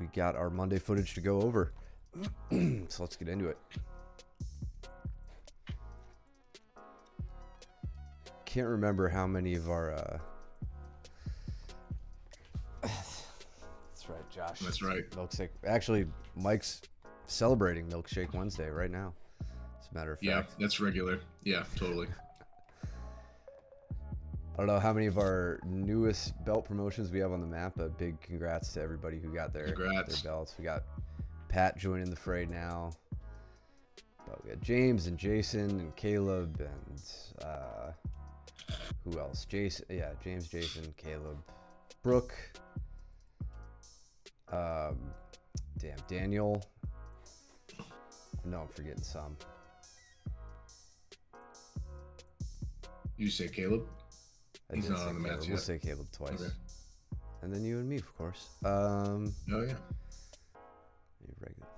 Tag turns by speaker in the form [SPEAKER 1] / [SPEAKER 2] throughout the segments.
[SPEAKER 1] we got our Monday footage to go over. So let's get into it. Can't remember how many of our that's right, Josh.
[SPEAKER 2] That's right.
[SPEAKER 1] Milkshake. Actually, Mike's celebrating Milkshake Wednesday right now. As a matter of fact.
[SPEAKER 2] Yeah, that's regular. Yeah, totally.
[SPEAKER 1] I don't know how many of our newest belt promotions we have on the map, but big congrats to everybody who got their belts. We got Pat joining the fray now. But we got James and Jason and Caleb and who else? Jason, yeah, James, Jason, Caleb, Brooke. Daniel. No, I'm forgetting some.
[SPEAKER 2] You say Caleb?
[SPEAKER 1] He's not on the match yet. We'll say Caleb twice. Okay. And then you and me, of course.
[SPEAKER 2] Oh, yeah.
[SPEAKER 1] Regular.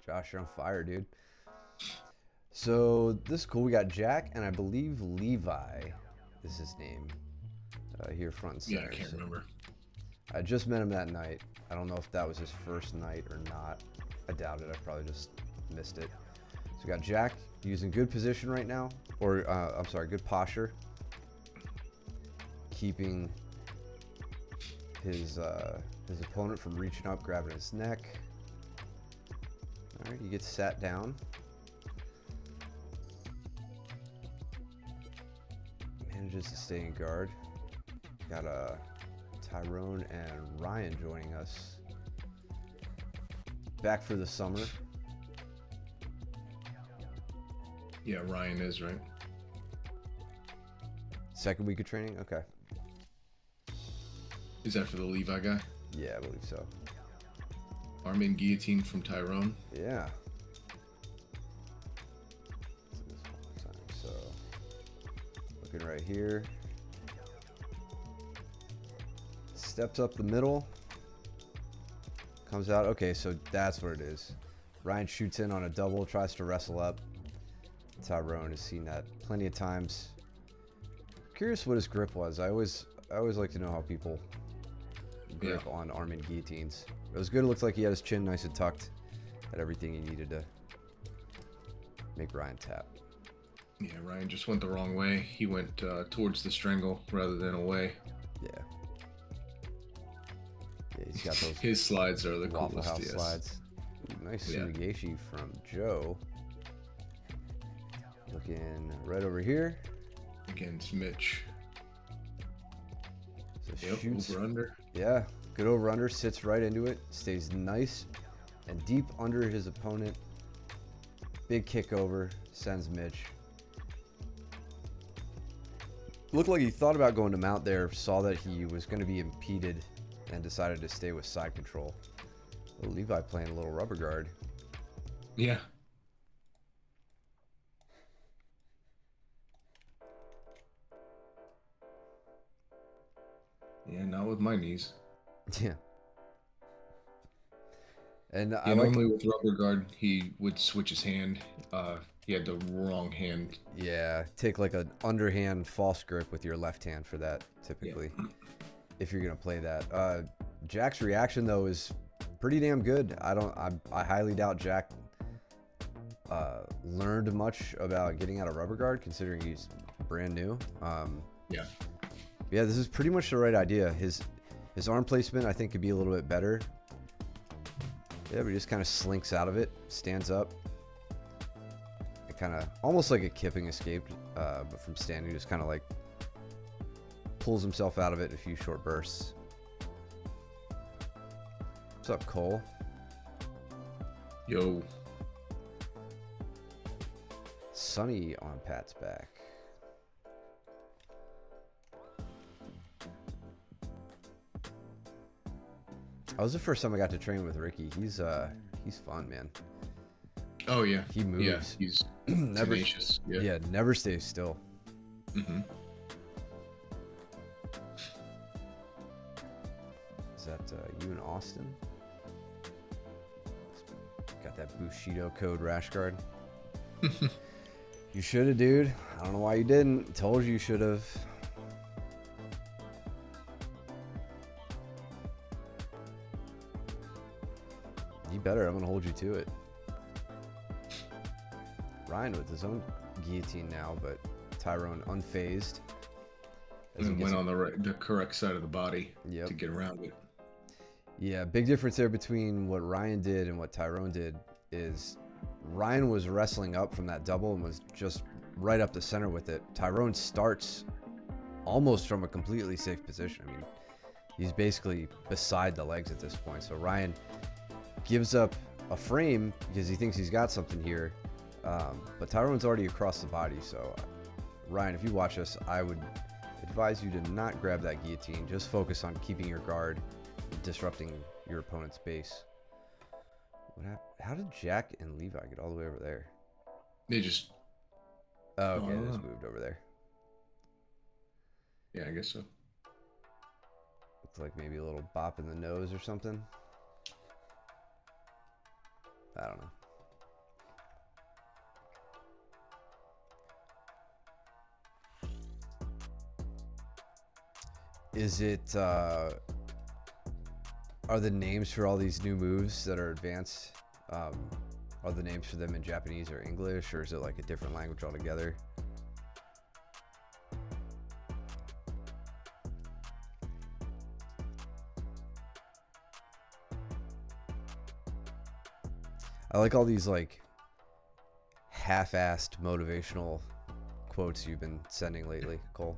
[SPEAKER 1] Josh, you're on fire, dude. So this is cool. We got Jack and I believe Levi is his name here front and center.
[SPEAKER 2] Yeah, I can't remember.
[SPEAKER 1] I just met him that night. I don't know if that was his first night or not. I doubt it. I probably just missed it. So we got Jack using good position right now. Or, I'm sorry, good posture. Keeping his opponent from reaching up, grabbing his neck. All right, he gets sat down. Manages to stay in guard. Got Tyrone and Ryan joining us. Back for the summer.
[SPEAKER 2] Yeah, Ryan is, right?
[SPEAKER 1] Second week of training? Okay.
[SPEAKER 2] Is that for the Levi guy?
[SPEAKER 1] Yeah, I believe so.
[SPEAKER 2] Armin Guillotine from Tyrone?
[SPEAKER 1] Yeah. So, looking right here. Steps up the middle. Comes out. Okay, so that's what it is. Ryan shoots in on a double, tries to wrestle up. Tyrone has seen that plenty of times. Curious what his grip was. I always like to know how people grip on Armin guillotines. It was good. It looked like he had his chin nice and tucked. Had everything he needed to make Ryan tap.
[SPEAKER 2] Yeah, Ryan just went the wrong way. He went towards the strangle rather than away.
[SPEAKER 1] Yeah. Yeah, he's got those.
[SPEAKER 2] His slides are the
[SPEAKER 1] Waffle
[SPEAKER 2] coolest.
[SPEAKER 1] House slides. Ooh, nice Sumigashi from Joe. Looking right over here.
[SPEAKER 2] Against Mitch.
[SPEAKER 1] So shoots,
[SPEAKER 2] over under.
[SPEAKER 1] Yeah, good over under. Sits right into it. Stays nice and deep under his opponent. Big kick over. Sends Mitch. Looked like he thought about going to mount there. Saw that he was going to be impeded and decided to stay with side control. Well, Levi playing a little rubber guard.
[SPEAKER 2] Yeah. Yeah, not with my knees.
[SPEAKER 1] Yeah. And
[SPEAKER 2] normally with rubber guard, he would switch his hand. He had the wrong hand.
[SPEAKER 1] Yeah, take like an underhand false grip with your left hand for that, typically, if you're gonna play that. Jack's reaction though is pretty damn good. I highly doubt Jack learned much about getting out of rubber guard, considering he's brand new. Yeah, this is pretty much the right idea. His arm placement, I think, could be a little bit better. Yeah, but he just kind of slinks out of it, stands up. It kind of, almost like a kipping escape, but from standing, just kind of like pulls himself out of it in a few short bursts. What's up, Cole?
[SPEAKER 2] Yo.
[SPEAKER 1] Sunny on Pat's back. That was the first time I got to train with Ricky. He's fun, man.
[SPEAKER 2] Oh yeah.
[SPEAKER 1] He moves.
[SPEAKER 2] Yeah, he's
[SPEAKER 1] never
[SPEAKER 2] tenacious.
[SPEAKER 1] Yeah, never stays still.
[SPEAKER 2] Mm-hmm.
[SPEAKER 1] Is that you in Austin? Got that Bushido code rash guard. You should have, dude. I don't know why you didn't. Told you should have. You better. I'm going to hold you to it. Ryan with his own guillotine now, but Tyrone unfazed.
[SPEAKER 2] And went on the correct side of the body to get around it.
[SPEAKER 1] Yeah, big difference there between what Ryan did and what Tyrone did is Ryan was wrestling up from that double and was just right up the center with it. Tyrone starts almost from a completely safe position. I mean, he's basically beside the legs at this point. So Ryan gives up a frame because he thinks he's got something here. But Tyrone's already across the body. So Ryan, if you watch this, I would advise you to not grab that guillotine. Just focus on keeping your guard, disrupting your opponent's base. How did Jack and Levi get all the way over there?
[SPEAKER 2] They just...
[SPEAKER 1] Oh, okay, they just moved over there.
[SPEAKER 2] Yeah, I guess so.
[SPEAKER 1] Looks like maybe a little bop in the nose or something. I don't know. Is it, are the names for all these new moves that are advanced, are the names for them in Japanese or English, or is it like a different language altogether? I like all these like half-assed motivational quotes you've been sending lately, Cole.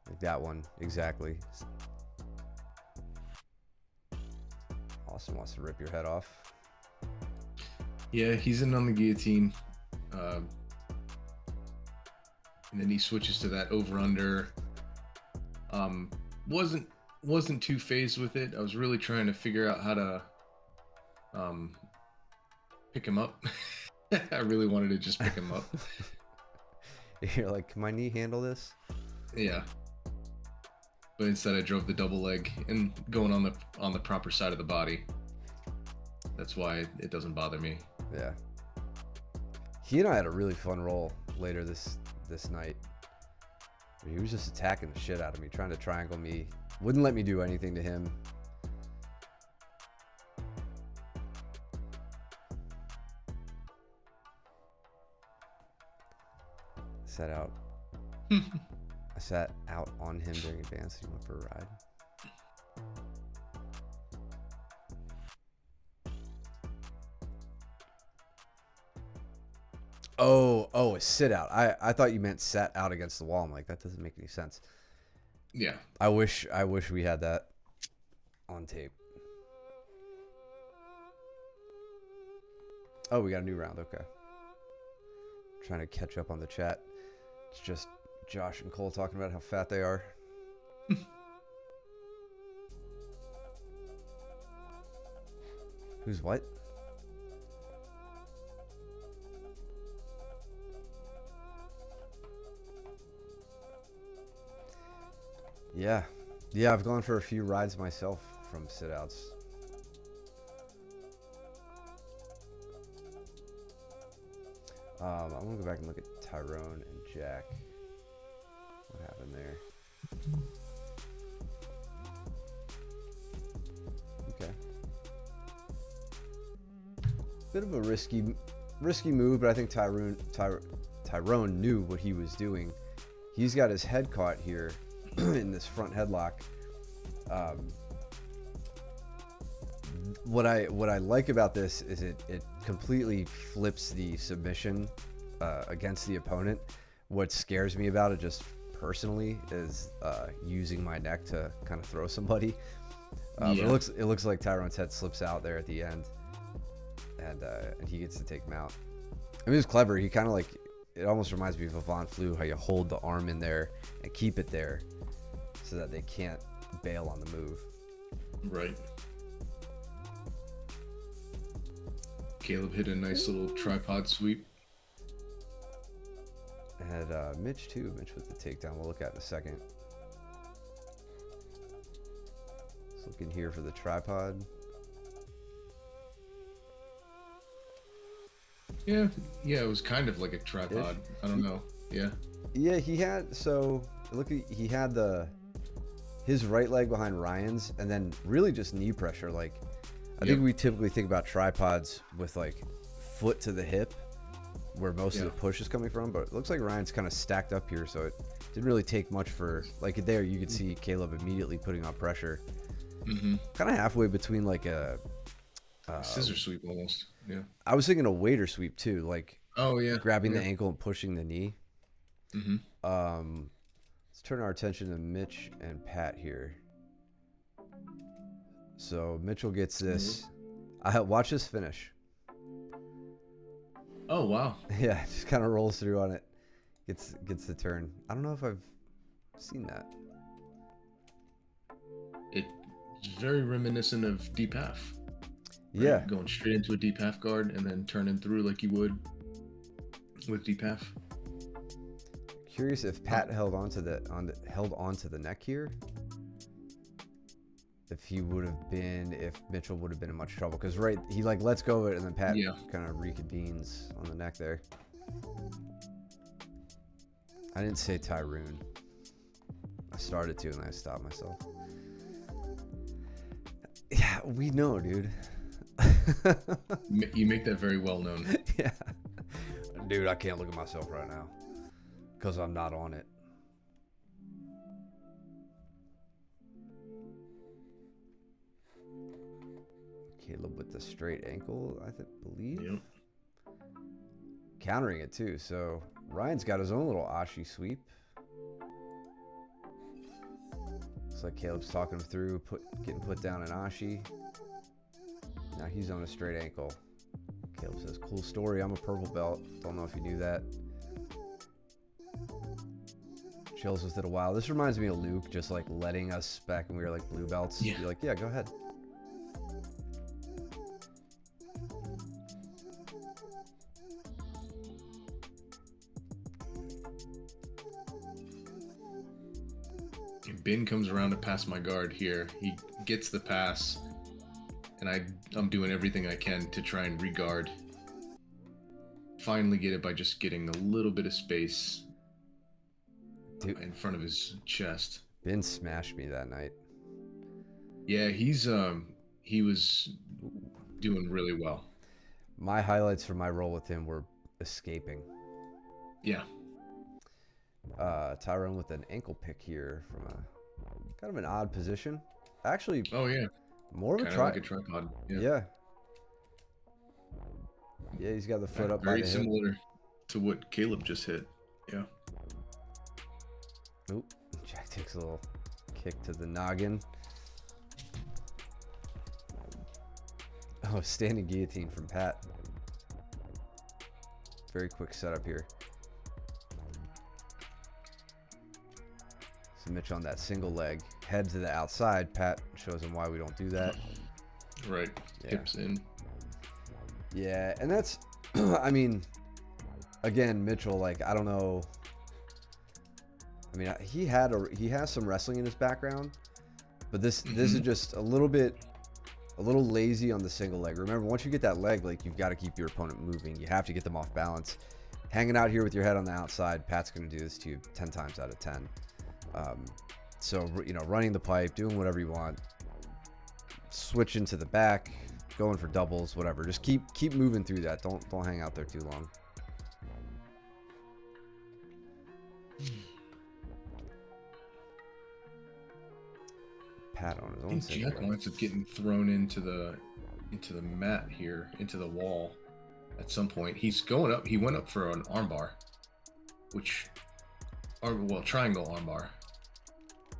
[SPEAKER 1] Like that one, exactly. Austin wants to rip your head off.
[SPEAKER 2] Yeah, he's in on the guillotine. And then he switches to that over-under. Wasn't too phased with it. I was really trying to figure out how to pick him up. I really wanted to just pick him up.
[SPEAKER 1] You're like, can my knee handle this?
[SPEAKER 2] Yeah. But instead I drove the double leg and going on the proper side of the body. That's why it doesn't bother me.
[SPEAKER 1] Yeah. He and I had a really fun roll later this night. He was just attacking the shit out of me, trying to triangle me. Wouldn't let me do anything to him. I sat out on him during advance. He went for a ride. Oh, a sit out. I thought you meant sat out against the wall. I'm like, that doesn't make any sense.
[SPEAKER 2] Yeah.
[SPEAKER 1] I wish we had that on tape. Oh, we got a new round. Okay. Trying to catch up on the chat. It's just Josh and Cole talking about how fat they are. Who's what? Yeah. Yeah, I've gone for a few rides myself from sit-outs. I want to go back and look at Tyrone and Jack. What happened there? Okay. Bit of a risky move, but I think Tyrone knew what he was doing. He's got his head caught here in this front headlock. What I like about this is it completely flips the submission against the opponent. What scares me about it, just personally, is using my neck to kind of throw somebody. But it looks like Tyrone's head slips out there at the end, and he gets to take him out. I mean, it was clever. He kind of like, it almost reminds me of a Von Flue, how you hold the arm in there and keep it there so that they can't bail on the move.
[SPEAKER 2] Right. Caleb hit a nice little tripod sweep.
[SPEAKER 1] And Mitch too. Mitch with the takedown we'll look at in a second. Just looking here for the tripod.
[SPEAKER 2] Yeah, it was kind of like a tripod. I don't know. Yeah.
[SPEAKER 1] Yeah, he had, so he had his right leg behind Ryan's, and then really just knee pressure. Like, I think we typically think about tripods with like foot to the hip, where most of the push is coming from. But it looks like Ryan's kind of stacked up here, so it didn't really take much for like there. You could see Caleb immediately putting on pressure, kind of halfway between like a
[SPEAKER 2] scissor sweep almost. Yeah.
[SPEAKER 1] I was thinking a waiter sweep too, like grabbing the
[SPEAKER 2] Yeah.
[SPEAKER 1] ankle and pushing the knee.
[SPEAKER 2] Mm-hmm.
[SPEAKER 1] Let's turn our attention to Mitch and Pat here. So Mitchell gets this. Watch this finish.
[SPEAKER 2] Oh wow.
[SPEAKER 1] Yeah, just kind of rolls through on it. Gets the turn. I don't know if I've seen that.
[SPEAKER 2] It's very reminiscent of deep half. Right?
[SPEAKER 1] Yeah.
[SPEAKER 2] Going straight into a deep half guard and then turning through like you would with deep half.
[SPEAKER 1] Curious if Pat held onto the neck here. If Mitchell would have been in much trouble, because he like lets go of it and then Pat kind of reconvenes on the neck there. I didn't say Tyroon. I started to and then I stopped myself. Yeah, we know, dude.
[SPEAKER 2] You make that very well known.
[SPEAKER 1] Yeah, dude, I can't look at myself right now because I'm not on it. Caleb with the straight ankle, I believe.
[SPEAKER 2] Yep.
[SPEAKER 1] Countering it too. So Ryan's got his own little Ashi sweep. Looks like Caleb's talking him through, getting put down in Ashi. Now he's on a straight ankle. Caleb says, "Cool story. I'm a purple belt. Don't know if you knew that." Chills with it a while. This reminds me of Luke, just like letting us back when we were like blue belts.
[SPEAKER 2] Yeah.
[SPEAKER 1] Be like, yeah, go ahead.
[SPEAKER 2] Ben comes around to pass my guard here. He gets the pass, and I'm doing everything I can to try and regard. Finally get it by just getting a little bit of space in front of his chest.
[SPEAKER 1] Ben smashed me that night.
[SPEAKER 2] Yeah, he was doing really well.
[SPEAKER 1] My highlights from my role with him were escaping.
[SPEAKER 2] Yeah.
[SPEAKER 1] Tyrone with an ankle pick here from a kind of an odd position. Actually,
[SPEAKER 2] oh yeah,
[SPEAKER 1] more of
[SPEAKER 2] kind of like a tripod.
[SPEAKER 1] Yeah. Yeah, he's got the foot up.
[SPEAKER 2] Very similar to what Caleb just hit. Yeah.
[SPEAKER 1] Oop. Jack takes a little kick to the noggin. Oh, standing guillotine from Pat. Very quick setup here. So Mitch on that single leg, head to the outside. Pat shows him why we don't do that.
[SPEAKER 2] Right. Yeah. Hips in.
[SPEAKER 1] Yeah, and that's, I mean, again, Mitchell, like, I don't know. I mean, he has some wrestling in his background, but this is just a little lazy on the single leg. Remember, once you get that leg, like, you've got to keep your opponent moving. You have to get them off balance. Hanging out here with your head on the outside, Pat's going to do this to you 10 times out of 10. So, you know, running the pipe, doing whatever you want, switching to the back, going for doubles, whatever. Just keep moving through that. Don't hang out there too long. Pat on his own.
[SPEAKER 2] Jack winds up getting thrown into the mat here, into the wall. At some point, he's going up. He went up for an armbar, triangle armbar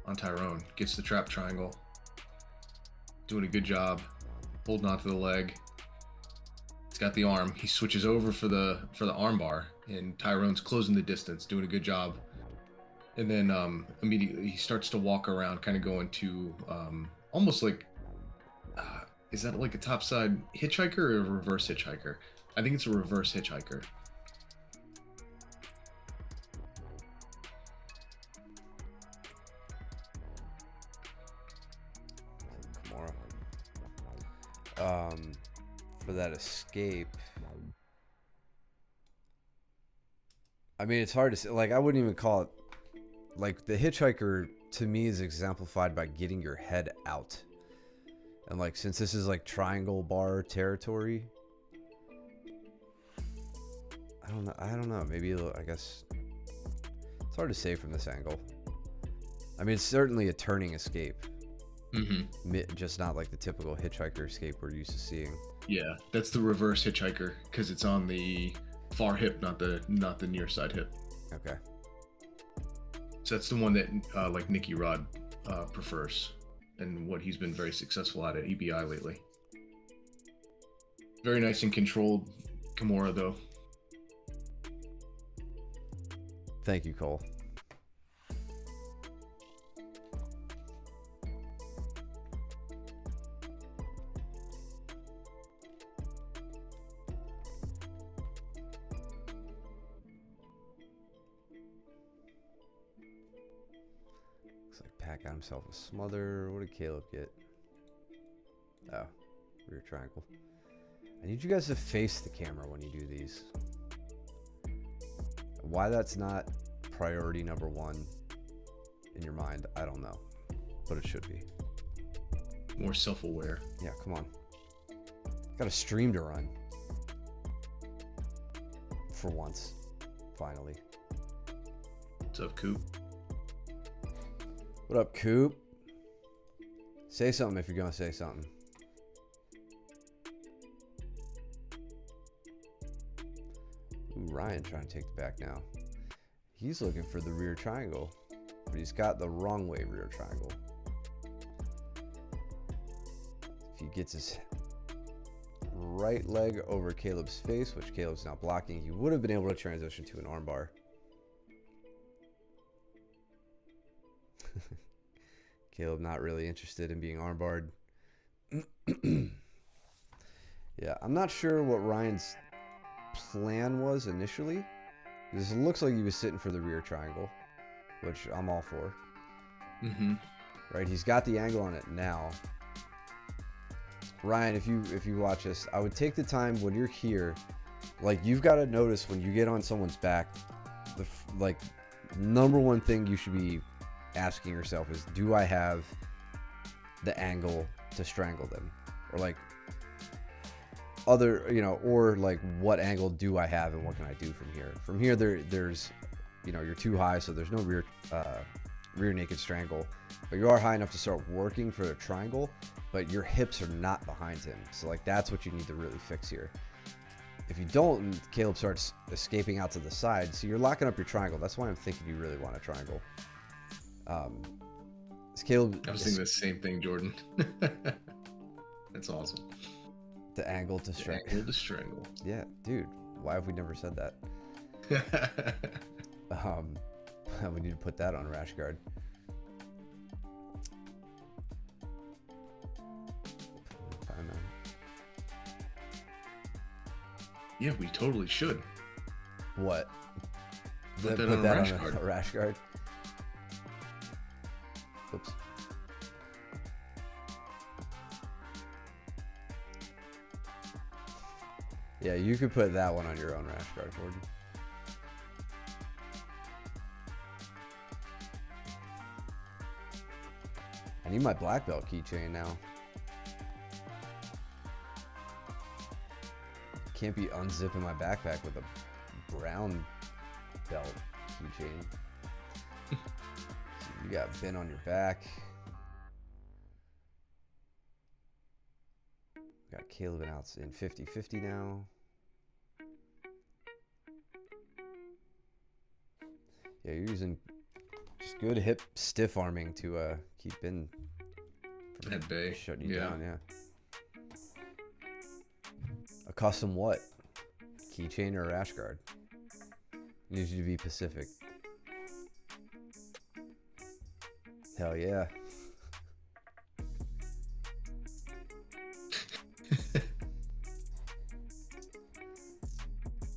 [SPEAKER 2] on Tyrone. Gets the trap triangle. Doing a good job, holding onto the leg. He's got the arm. He switches over for the armbar, and Tyrone's closing the distance, doing a good job. And then immediately he starts to walk around, kind of going to almost like, is that like a topside hitchhiker or a reverse hitchhiker? I think it's a reverse hitchhiker.
[SPEAKER 1] For that escape, I mean, it's hard to say. Like, I wouldn't even call it, like, the hitchhiker to me is exemplified by getting your head out. And like, since this is like triangle bar territory, I don't know. Maybe I guess it's hard to say from this angle. I mean, it's certainly a turning escape. Just not like the typical hitchhiker escape we're used to seeing.
[SPEAKER 2] Yeah, that's the reverse hitchhiker because it's on the far hip, not the near side hip.
[SPEAKER 1] Okay.
[SPEAKER 2] So that's the one that like Nicky Rod prefers, and what he's been very successful at EBI lately. Very nice and controlled Kimura though.
[SPEAKER 1] Thank you, Cole. Looks like Pat got himself a smother. What did Caleb get? Oh, rear triangle. I need you guys to face the camera when you do these. Why that's not priority number one in your mind, I don't know, but it should be.
[SPEAKER 2] More self-aware.
[SPEAKER 1] Yeah, come on. Got a stream to run. For once, finally.
[SPEAKER 2] What's up, Coop?
[SPEAKER 1] What up, Coop? Say something if you're gonna say something. Ooh, Ryan trying to take the back now. He's looking for the rear triangle, but he's got the wrong way rear triangle. If he gets his right leg over Caleb's face, which Caleb's not blocking, he would have been able to transition to an armbar. Caleb not really interested in being armbarred. Yeah, I'm not sure what Ryan's plan was initially. This looks like he was sitting for the rear triangle, which I'm all for. Right, he's got the angle on it now. Ryan, if you watch this, I would take the time when you're here, like you've got to notice when you get on someone's back, the like number one thing you should be asking yourself is, do I have the angle to strangle them? Or like other, you know, or like what angle do I have and what can I do from here? From here there's, you know, you're too high, so there's no rear naked strangle, but you are high enough to start working for a triangle, but your hips are not behind him. So like that's what you need to really fix here. If you don't, and Caleb starts escaping out to the side, so you're locking up your triangle. That's why I'm thinking you really want a triangle. Caleb,
[SPEAKER 2] I was thinking the same thing, Jordan. That's awesome.
[SPEAKER 1] The angle to strangle.
[SPEAKER 2] Angle to strangle.
[SPEAKER 1] Yeah, dude. Why have we never said that? We need to put that on Rash Guard.
[SPEAKER 2] Yeah, we totally should.
[SPEAKER 1] What?
[SPEAKER 2] Put that on
[SPEAKER 1] a Rash Guard. Oops. Yeah, you could put that one on your own Rash Guard, Gordon. I need my black belt keychain now. Can't be unzipping my backpack with a brown belt keychain. So you got Ben on your back. Got Caleb out in 50-50 now. Yeah, you're using just good hip stiff arming to keep Ben from
[SPEAKER 2] at bay.
[SPEAKER 1] Shutting you down, yeah. A custom what? Keychain or Rash Guard? Needs you to be Pacific. Hell yeah.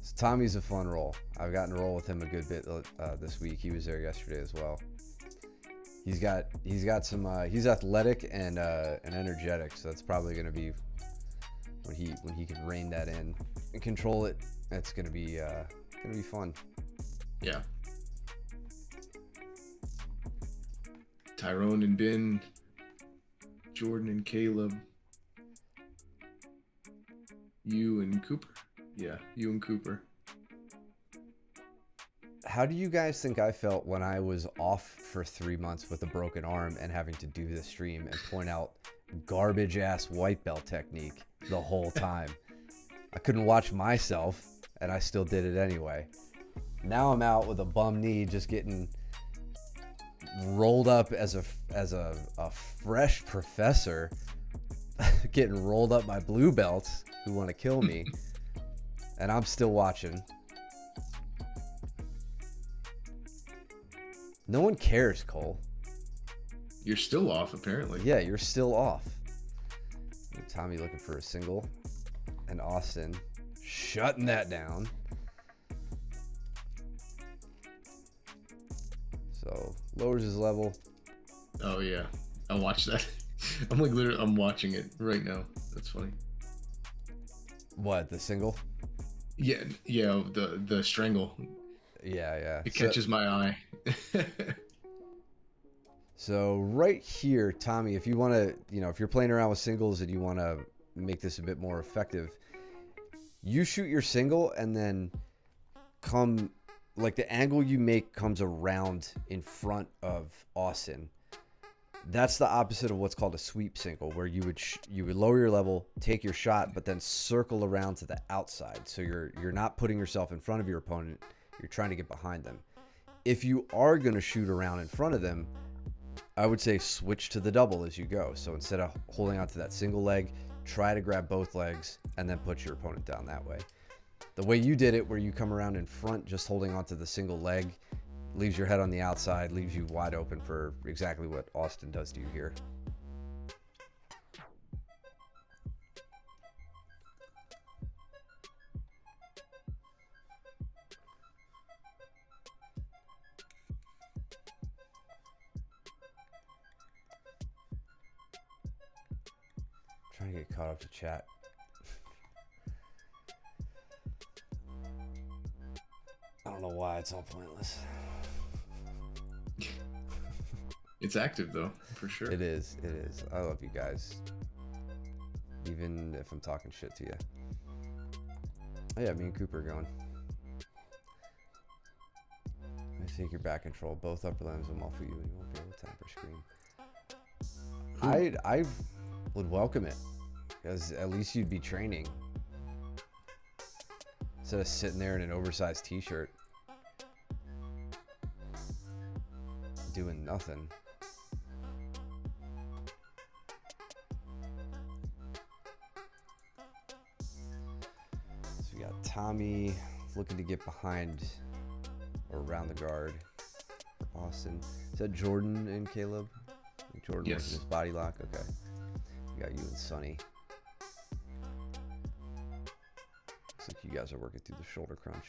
[SPEAKER 1] So Tommy's a fun role. I've gotten to roll with him a good bit this week. He was there yesterday as well. He's got some he's athletic and energetic, so that's probably going to be when he can rein that in and control it. That's going to be fun.
[SPEAKER 2] Yeah. Tyrone and Ben, Jordan and Caleb, You and Cooper. Yeah, you and Cooper.
[SPEAKER 1] How do you guys think I felt when I was off for 3 months with a broken arm and having to do the stream and point out garbage ass white belt technique the whole time? I couldn't watch myself and I still did it anyway. Now I'm out with a bum knee, just getting rolled up as a fresh professor, getting rolled up by blue belts who want to kill me, and I'm still watching. No one cares, Cole.
[SPEAKER 2] You're still off, apparently.
[SPEAKER 1] Yeah, you're still off. Tommy looking for a single, and Austin shutting that down. So lowers his level.
[SPEAKER 2] Oh yeah, I watched that. I'm like literally, I'm watching it right now. That's funny.
[SPEAKER 1] What, the single?
[SPEAKER 2] Yeah, the strangle.
[SPEAKER 1] Yeah.
[SPEAKER 2] It catches my eye.
[SPEAKER 1] So right here, Tommy, if you want to, if you're playing around with singles and you want to make this a bit more effective, you shoot your single and then the angle you make comes around in front of Austin. That's the opposite of what's called a sweep single, where you would lower your level, take your shot, but then circle around to the outside. So you're not putting yourself in front of your opponent. You're trying to get behind them. If you are going to shoot around in front of them, I would say switch to the double as you go. So instead of holding onto that single leg, try to grab both legs and then put your opponent down that way. The way you did it, where you come around in front just holding onto the single leg, leaves your head on the outside, leaves you wide open for exactly what Austin does to you here. Trying to get caught up to chat. I don't know why it's all pointless.
[SPEAKER 2] It's active though, for sure.
[SPEAKER 1] It is. I love you guys, even if I'm talking shit to you. Oh yeah, me and Cooper are going. I think your back control, both upper limbs will muffle you and you won't be able to tap or scream. I would welcome it, because at least you'd be training instead of sitting there in an oversized t-shirt doing nothing. So we got Tommy looking to get behind or around the guard for Austin. Is that Jordan and Caleb? Jordan
[SPEAKER 2] yes.
[SPEAKER 1] Was in his body lock? Okay. We got you and Sonny. Looks like you guys are working through the shoulder crunch.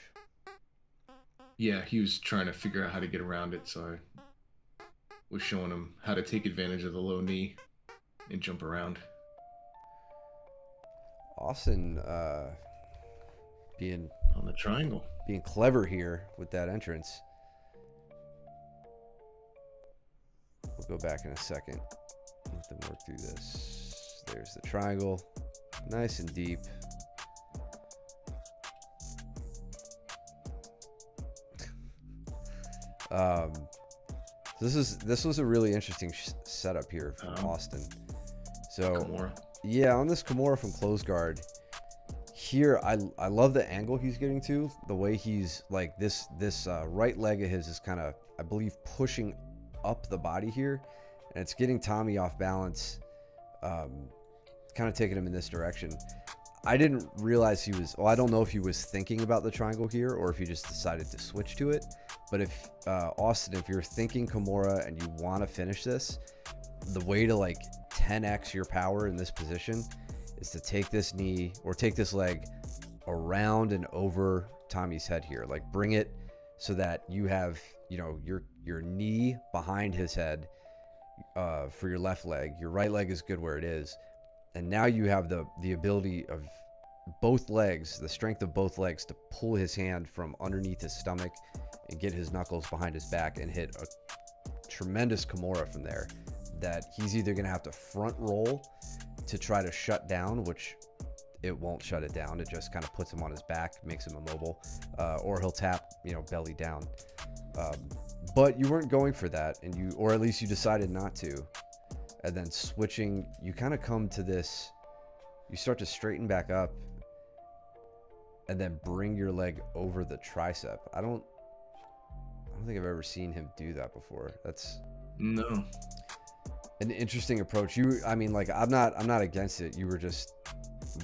[SPEAKER 2] Yeah, he was trying to figure out how to get around it, so I was showing him how to take advantage of the low knee and jump around.
[SPEAKER 1] Austin being
[SPEAKER 2] on the triangle.
[SPEAKER 1] Being clever here with that entrance. We'll go back in a second. Let them work through this. There's the triangle. Nice and deep. This was a really interesting setup here from Austin. So
[SPEAKER 2] Kimura.
[SPEAKER 1] Yeah, on this Kimura from close guard here, I love the angle he's getting to. The way he's like this right leg of his is kind of, I believe, pushing up the body here, and it's getting Tommy off balance, kind of taking him in this direction. I didn't realize he was, well, I don't know if he was thinking about the triangle here or if he just decided to switch to it. But if Austin, if you're thinking Kimura and you want to finish this, the way to like 10x your power in this position is to take this knee or take this leg around and over Tommy's head here. Like bring it so that you have, you know, your knee behind his head for your left leg. Your right leg is good where it is. And now you have the ability of both legs, the strength of both legs, to pull his hand from underneath his stomach and get his knuckles behind his back and hit a tremendous Kimura from there that he's either going to have to front roll to try to shut down, which it won't shut it down. It just kind of puts him on his back, makes him immobile, or he'll tap, belly down. But you weren't going for that, or at least you decided not to. And then switching, you kind of come to this, you start to straighten back up and then bring your leg over the tricep. I don't think I've ever seen him do that before. That's
[SPEAKER 2] no
[SPEAKER 1] an interesting approach. I'm not against it. You were just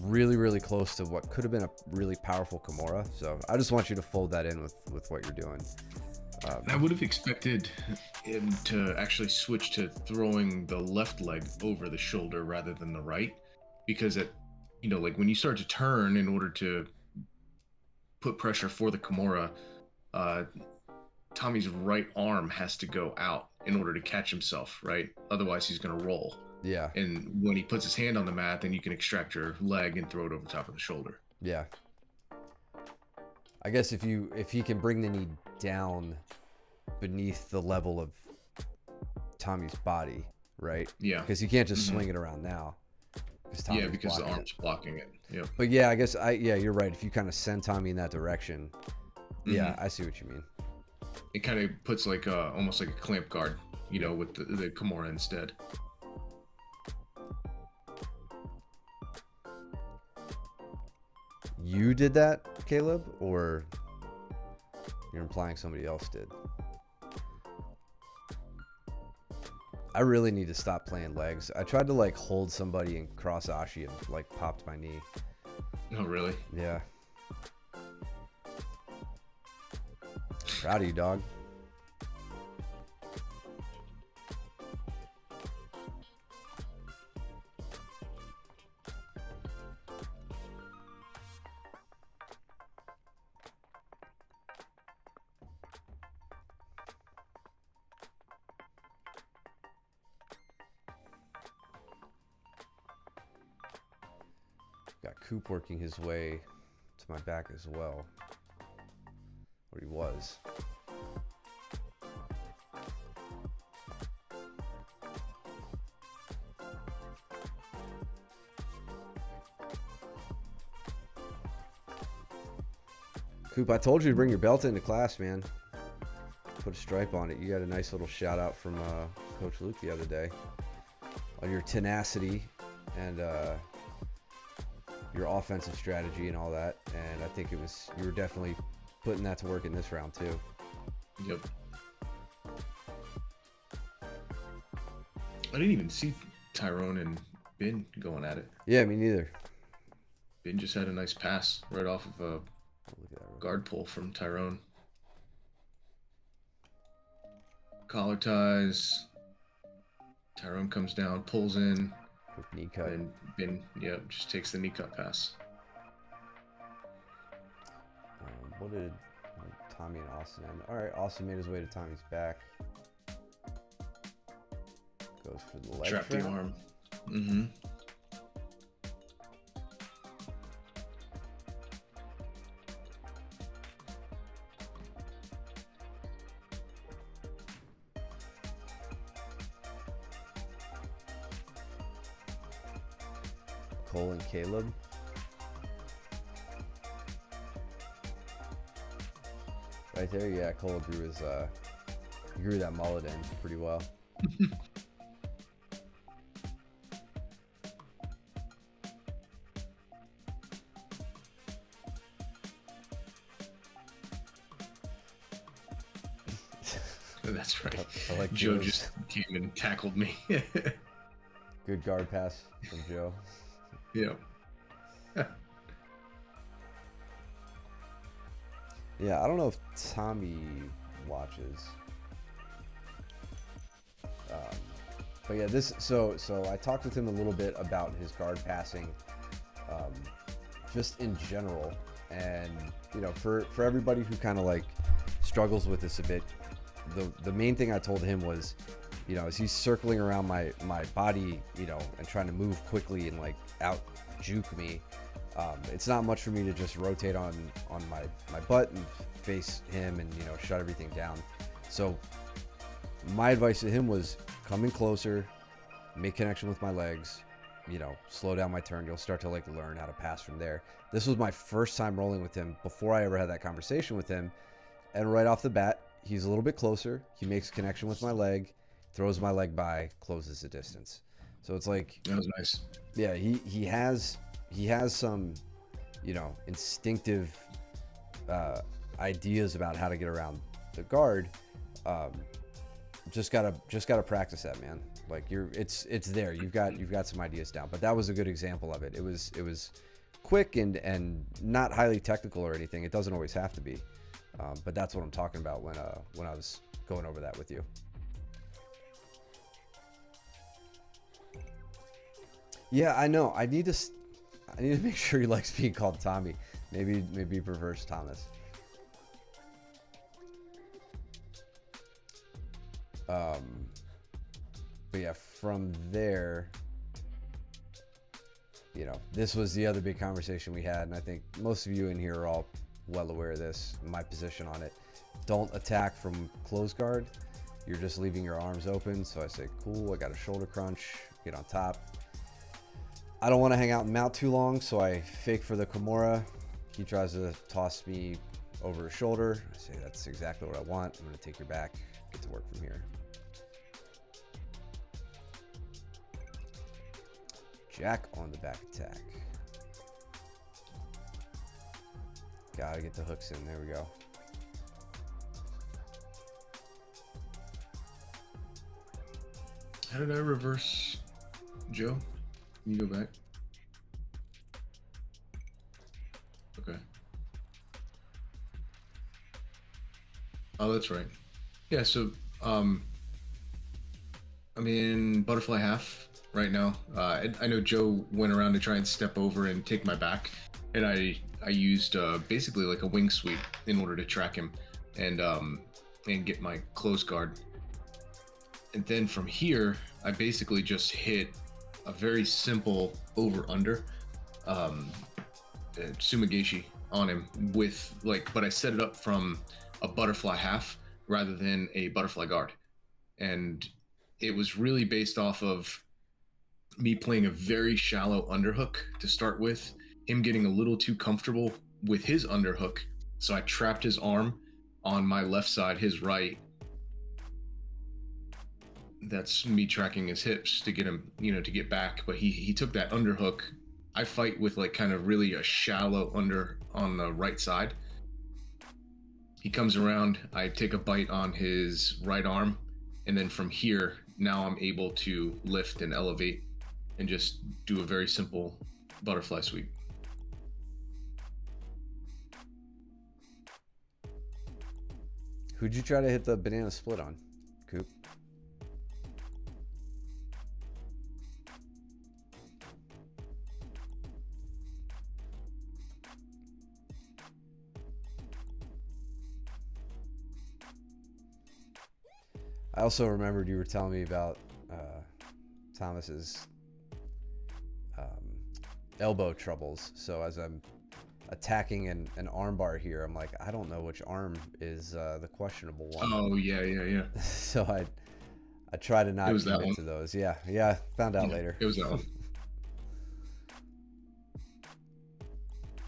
[SPEAKER 1] really, really close to what could have been a really powerful Kimura. So I just want you to fold that in with what you're doing.
[SPEAKER 2] I would have expected him to actually switch to throwing the left leg over the shoulder rather than the right, because like when you start to turn in order to put pressure for the Kimura, Tommy's right arm has to go out in order to catch himself, right? Otherwise he's going to roll.
[SPEAKER 1] Yeah.
[SPEAKER 2] And when he puts his hand on the mat, then you can extract your leg and throw it over top of the shoulder.
[SPEAKER 1] Yeah. I guess if he can bring the knee down beneath the level of Tommy's body, right?
[SPEAKER 2] Yeah.
[SPEAKER 1] Because you can't just swing it around now.
[SPEAKER 2] Because the arm's blocking it. Yeah.
[SPEAKER 1] But yeah, I guess you're right. If you kind of send Tommy in that direction, yeah, I see what you mean.
[SPEAKER 2] It kind of puts like almost like a clamp guard, with the Kimura instead.
[SPEAKER 1] You did that, Caleb, or you're implying somebody else did? I really need to stop playing legs. I tried to hold somebody and cross Ashi and popped my knee.
[SPEAKER 2] Oh, really?
[SPEAKER 1] Yeah. Proud of you, dog. Got Coop working his way to my back as well. Or he was. Coop, I told you to bring your belt into class, man. Put a stripe on it. You got a nice little shout out from Coach Luke the other day on your tenacity and your offensive strategy and all that. And I think you were definitely putting that to work in this round too.
[SPEAKER 2] Yep. I didn't even see Tyrone and Ben going at it.
[SPEAKER 1] Yeah, me neither.
[SPEAKER 2] Ben just had a nice pass right off of a guard pull from Tyrone. Collar ties. Tyrone comes down, pulls in.
[SPEAKER 1] Quick knee cut.
[SPEAKER 2] And Ben, just takes the knee cut pass.
[SPEAKER 1] What did Tommy and Austin end? All right, Austin made his way to Tommy's back. Goes for the leg
[SPEAKER 2] trap. The arm. Mm-hmm.
[SPEAKER 1] Cole and Caleb. Right there, yeah, Cole grew that mullet in pretty well.
[SPEAKER 2] That's right.
[SPEAKER 1] I like
[SPEAKER 2] Joe
[SPEAKER 1] Joe's.
[SPEAKER 2] Just came and tackled me.
[SPEAKER 1] Good guard pass from Joe.
[SPEAKER 2] Yeah.
[SPEAKER 1] Yeah, I don't know if Tommy watches. But yeah, so I talked with him a little bit about his guard passing, just in general, and for everybody who kind of struggles with this a bit, the main thing I told him was, as he's circling around my body, and trying to move quickly and out juke me, it's not much for me to just rotate on my butt and face him and shut everything down. So my advice to him was come in closer, make connection with my legs, you know, slow down my turn. You'll start to like learn how to pass from there. This was my first time rolling with him before I ever had that conversation with him. And right off the bat, he's a little bit closer. He makes connection with my leg, throws my leg by, closes the distance. So it's like,
[SPEAKER 2] that was nice.
[SPEAKER 1] Yeah, he has some, you know, instinctive ideas about how to get around the guard. Just gotta practice that, man. Like it's there. You've got some ideas down. But that was a good example of it. It was quick and not highly technical or anything. It doesn't always have to be. But that's what I'm talking about when I was going over that with you. Yeah, I know. I need to make sure he likes being called Tommy. Maybe he prefers Thomas. But yeah, from there, you know, this was the other big conversation we had, and I think most of you in here are all well aware of this, my position on it. Don't attack from close guard. You're just leaving your arms open. So I say, cool, I got a shoulder crunch, get on top. I don't want to hang out and mount too long, so I fake for the Kimura. He tries to toss me over his shoulder. I say, that's exactly what I want. I'm going to take your back, get to work from here. Jack on the back attack. Gotta get the hooks in. There we go.
[SPEAKER 2] How did I reverse Joe? Can you go back? Okay. Oh, that's right. Yeah, so I'm in butterfly half right now. I know Joe went around to try and step over and take my back, and I used basically like a wing sweep in order to track him and get my close guard. And then from here, I basically just hit a very simple over-under Sumigashi on him with like, but I set it up from a butterfly half rather than a butterfly guard. And it was really based off of me playing a very shallow underhook to start with, him getting a little too comfortable with his underhook. So I trapped his arm on my left side, his right. That's me tracking his hips to get him, you know, to get back. But he took that underhook. I fight with like kind of really a shallow under on the right side. He comes around, I take a bite on his right arm, and then from here, now I'm able to lift and elevate and just do a very simple butterfly sweep.
[SPEAKER 1] Who'd you try to hit the banana split on, Coop? I also remembered you were telling me about Thomas's elbow troubles. So as I'm attacking an armbar here, I'm like, I don't know which arm is the questionable one.
[SPEAKER 2] Oh yeah.
[SPEAKER 1] So I try to not get into those. Yeah. Found out later.
[SPEAKER 2] It was that one.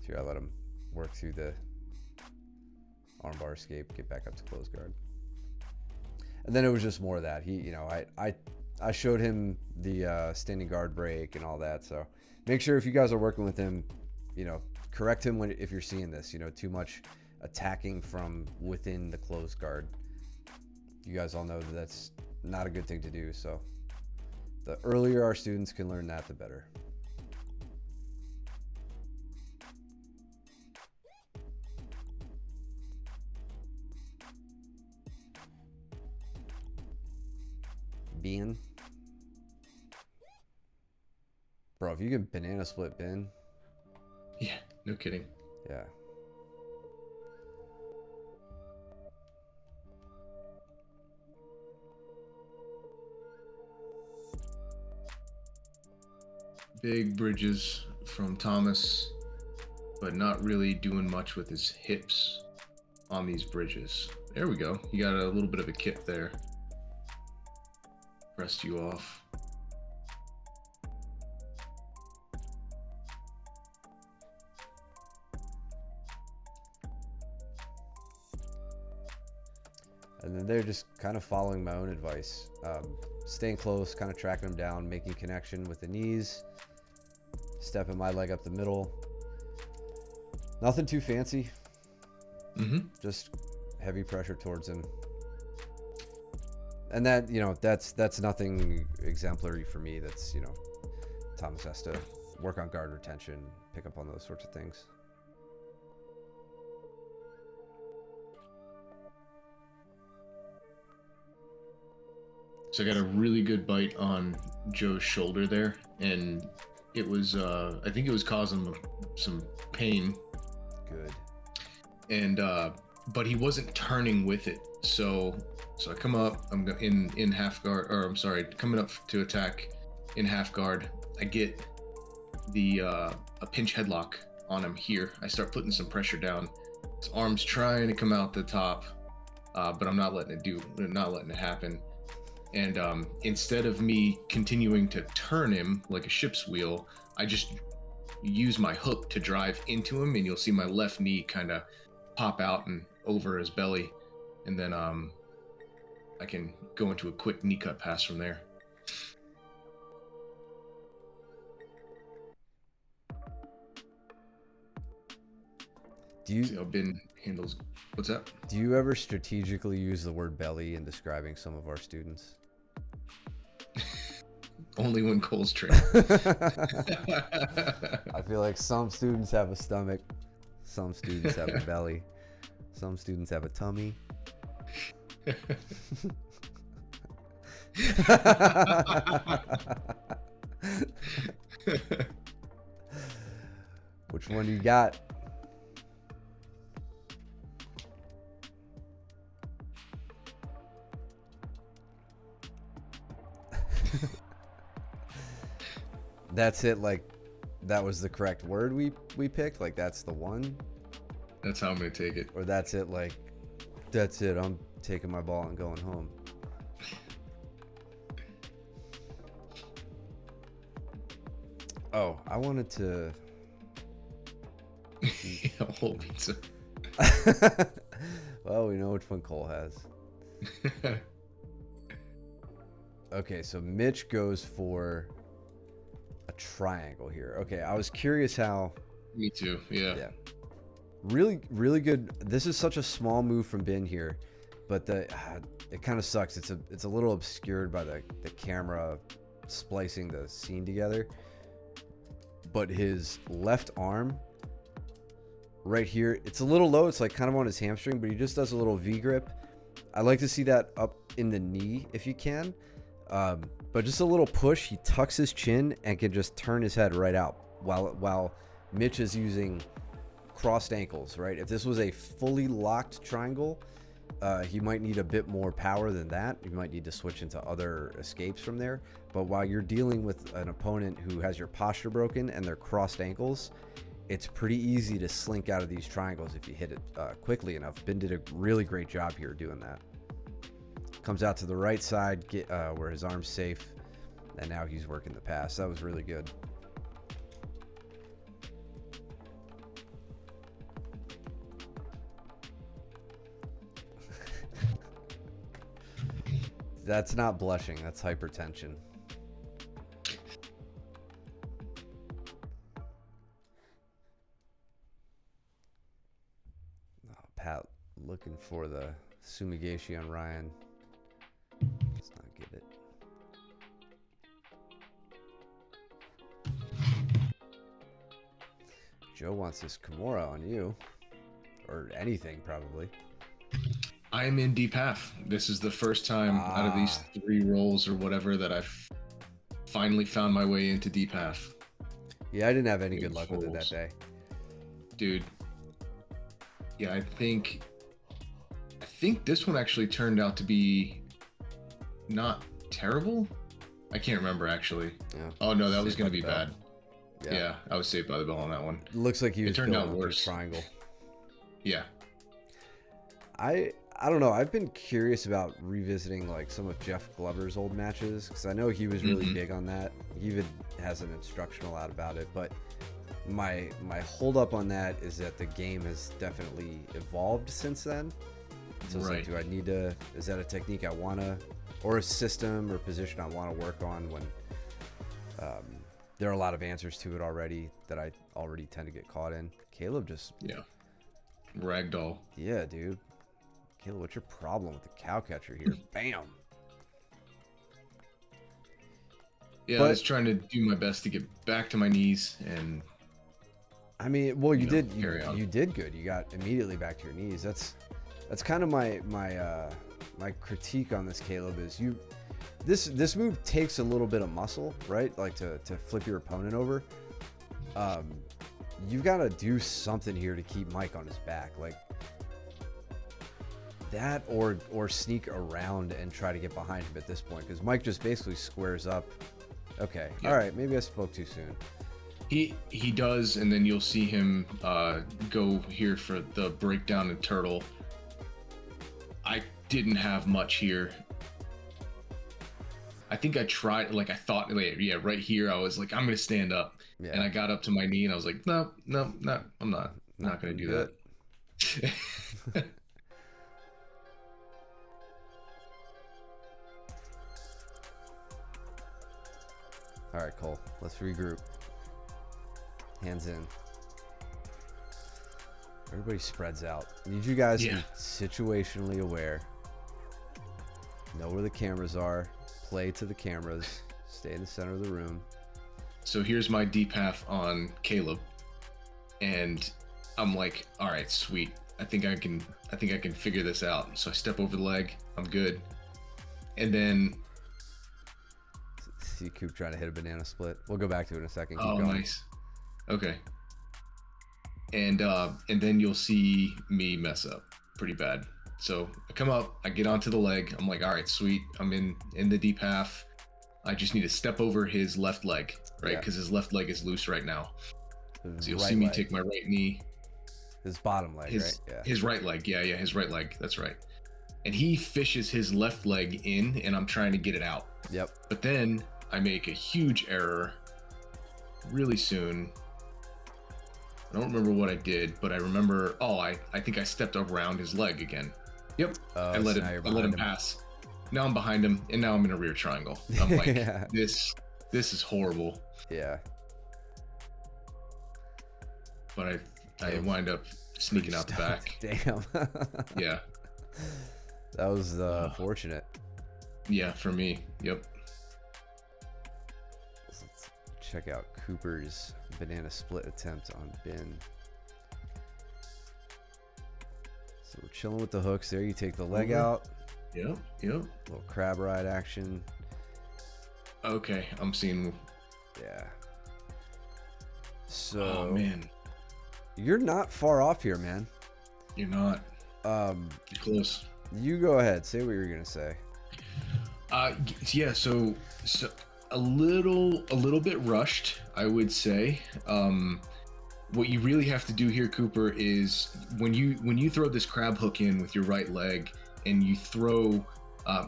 [SPEAKER 1] So I let him work through the armbar escape, get back up to close guard. And then it was just more of that. He, you know, I showed him the standing guard break and all that. So make sure if you guys are working with him, you know, correct him if you're seeing this, you know, too much attacking from within the closed guard. You guys all know that that's not a good thing to do. So the earlier our students can learn that, the better. Bean. Bro, if you can banana split Ben.
[SPEAKER 2] Yeah, no kidding.
[SPEAKER 1] Yeah.
[SPEAKER 2] Big bridges from Thomas, but not really doing much with his hips on these bridges. There we go. You got a little bit of a kip there. Pressed you off.
[SPEAKER 1] And then they're just kind of following my own advice. Staying close, kind of tracking them down, making connection with the knees, stepping my leg up the middle. Nothing too fancy. Just heavy pressure towards him. And that, that's nothing exemplary for me. That's, Thomas has to work on guard retention, pick up on those sorts of things.
[SPEAKER 2] So I got a really good bite on Joe's shoulder there, and it was, I think it was causing him some pain.
[SPEAKER 1] Good.
[SPEAKER 2] And, but he wasn't turning with it. So I come up, I'm in half guard, or I'm sorry, coming up to attack in half guard. I get a pinch headlock on him here. I start putting some pressure down. His arm's trying to come out the top, but I'm not letting it happen. And instead of me continuing to turn him like a ship's wheel, I just use my hook to drive into him, and you'll see my left knee kind of pop out and over his belly, and then I can go into a quick knee cut pass from there.
[SPEAKER 1] Do you
[SPEAKER 2] see how Ben handles? What's that?
[SPEAKER 1] Do you ever strategically use the word belly in describing some of our students?
[SPEAKER 2] Only when Cole's training.
[SPEAKER 1] I feel like some students have a stomach, some students have a belly, some students have a tummy. Which one do you got? That's it, like that was the correct word we picked, like that's the one?
[SPEAKER 2] That's how I'm gonna take it.
[SPEAKER 1] Or that's it, like that's it, I'm taking my ball and going home. Oh, I wanted to
[SPEAKER 2] a whole pizza.
[SPEAKER 1] Well, we know which one Cole has. Okay, so Mitch goes for a triangle here. Okay, I was curious how.
[SPEAKER 2] Me too. Yeah.
[SPEAKER 1] Really, really good. This is such a small move from Ben here, but it kind of sucks. It's a little obscured by the camera splicing the scene together. But his left arm, right here, it's a little low. It's like kind of on his hamstring, but he just does a little V grip. I like to see that up in the knee if you can. But just a little push, he tucks his chin and can just turn his head right out while Mitch is using crossed ankles, right? If this was a fully locked triangle, he might need a bit more power than that. You might need to switch into other escapes from there. But while you're dealing with an opponent who has your posture broken and they're crossed ankles, it's pretty easy to slink out of these triangles if you hit it quickly enough. Ben did a really great job here doing that. Comes out to the right side, where his arm's safe, and now he's working the pass. That was really good. That's not blushing, that's hypertension. Oh, Pat looking for the Sumigashi on Ryan. Let's not get it. Joe wants this Kimura on you. Or anything, probably.
[SPEAKER 2] I am in deep half. This is the first time out of these 3 rolls or whatever that I've finally found my way into deep half.
[SPEAKER 1] Yeah, I didn't have any good luck with it that day.
[SPEAKER 2] Dude. Yeah, I think this one actually turned out to be not terrible. I can't remember actually. Yeah. Oh no, that was going to be bad. Yeah, I was saved by the bell on that one.
[SPEAKER 1] Looks like he was
[SPEAKER 2] turned out worse.
[SPEAKER 1] Triangle.
[SPEAKER 2] Yeah.
[SPEAKER 1] I don't know. I've been curious about revisiting like some of Jeff Glover's old matches because I know he was really big on that. He even has an instructional out about it. But my hold up on that is that the game has definitely evolved since then. So it's like, do I need to, is that a technique I want to, or a system or position I want to work on when there are a lot of answers to it already that I already tend to get caught in. Caleb just...
[SPEAKER 2] Yeah. Ragdoll.
[SPEAKER 1] Yeah, dude. Caleb, what's your problem with the cow catcher here? Bam!
[SPEAKER 2] Yeah, I was trying to do my best to get back to my knees, and...
[SPEAKER 1] I mean, well, you did good. You got immediately back to your knees. That's kind of my critique on this, Caleb, is this move takes a little bit of muscle, right? Like to flip your opponent over. You've got to do something here to keep Mike on his back, like that, or sneak around and try to get behind him at this point, because Mike just basically squares up. Okay, yep. All right, maybe I spoke too soon.
[SPEAKER 2] He does, and then you'll see him go here for the breakdown and turtle. I didn't have much here. I think I tried, like I thought, yeah, right here, I was like, I'm going to stand up. Yeah. And I got up to my knee and I was like, no, I'm not going to do that.
[SPEAKER 1] All right, Cole, let's regroup. Hands in. Everybody spreads out. I need you guys to be situationally aware. Know where the cameras are. Play to the cameras. Stay in the center of the room.
[SPEAKER 2] So here's my deep half on Caleb, and I'm like, all right, sweet. I think I can figure this out. So I step over the leg. I'm good. And then
[SPEAKER 1] see Coop trying to hit a banana split. We'll go back to it in a second.
[SPEAKER 2] Keep going. Nice. Okay. And then you'll see me mess up pretty bad. So I come up, I get onto the leg. I'm like, all right, sweet. I'm in the deep half. I just need to step over his left leg, right? Because his left leg is loose right now. So you'll see me take my right knee.
[SPEAKER 1] His bottom leg, right?
[SPEAKER 2] Yeah. His right leg. Yeah, his right leg. That's right. And he fishes his left leg in, and I'm trying to get it out.
[SPEAKER 1] Yep.
[SPEAKER 2] But then I make a huge error really soon. I don't remember what I did, but I remember, I think I stepped around his leg again. Yep. I let him pass. Now I'm behind him, and now I'm in a rear triangle. I'm like, this is horrible.
[SPEAKER 1] Yeah.
[SPEAKER 2] But I wind up sneaking out the back.
[SPEAKER 1] Damn.
[SPEAKER 2] Yeah.
[SPEAKER 1] That was fortunate.
[SPEAKER 2] Yeah, for me. Yep.
[SPEAKER 1] Let's check out Cooper's banana split attempt on Ben. So we're chilling with the hooks there. You take the leg out.
[SPEAKER 2] Yep.
[SPEAKER 1] Little crab ride action.
[SPEAKER 2] Okay, I'm seeing.
[SPEAKER 1] Yeah. So.
[SPEAKER 2] Oh man.
[SPEAKER 1] You're not far off here, man.
[SPEAKER 2] You're not. You're close.
[SPEAKER 1] You go ahead. Say what you're gonna say.
[SPEAKER 2] Yeah. So a little bit rushed, I would say. What you really have to do here, Cooper, is when you throw this crab hook in with your right leg, and you throw,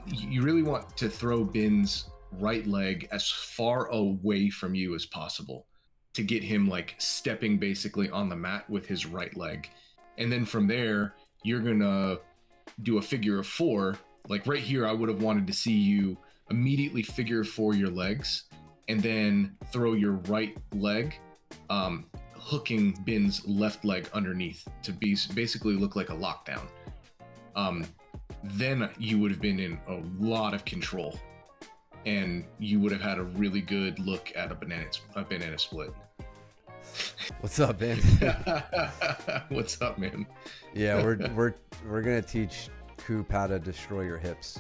[SPEAKER 2] you really want to throw Ben's right leg as far away from you as possible to get him like stepping basically on the mat with his right leg. And then from there, you're gonna do a figure of four. Like right here, I would have wanted to see you immediately figure four your legs, and then throw your right leg, hooking Ben's left leg underneath to basically look like a lockdown. Then you would have been in a lot of control, and you would have had a really good look at a banana split.
[SPEAKER 1] What's up, Ben?
[SPEAKER 2] What's up, man?
[SPEAKER 1] Yeah, we're gonna teach Coop how to destroy your hips.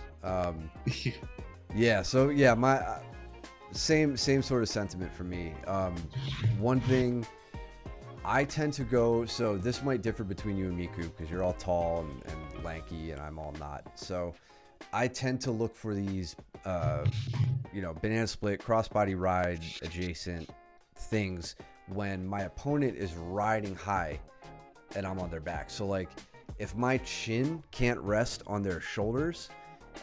[SPEAKER 1] Yeah. So yeah, my same sort of sentiment for me. One thing I tend to go. So this might differ between you and me, Coop, because you're all tall and lanky, and I'm all not. So I tend to look for these, banana split, crossbody ride adjacent things when my opponent is riding high and I'm on their back. So like if my chin can't rest on their shoulders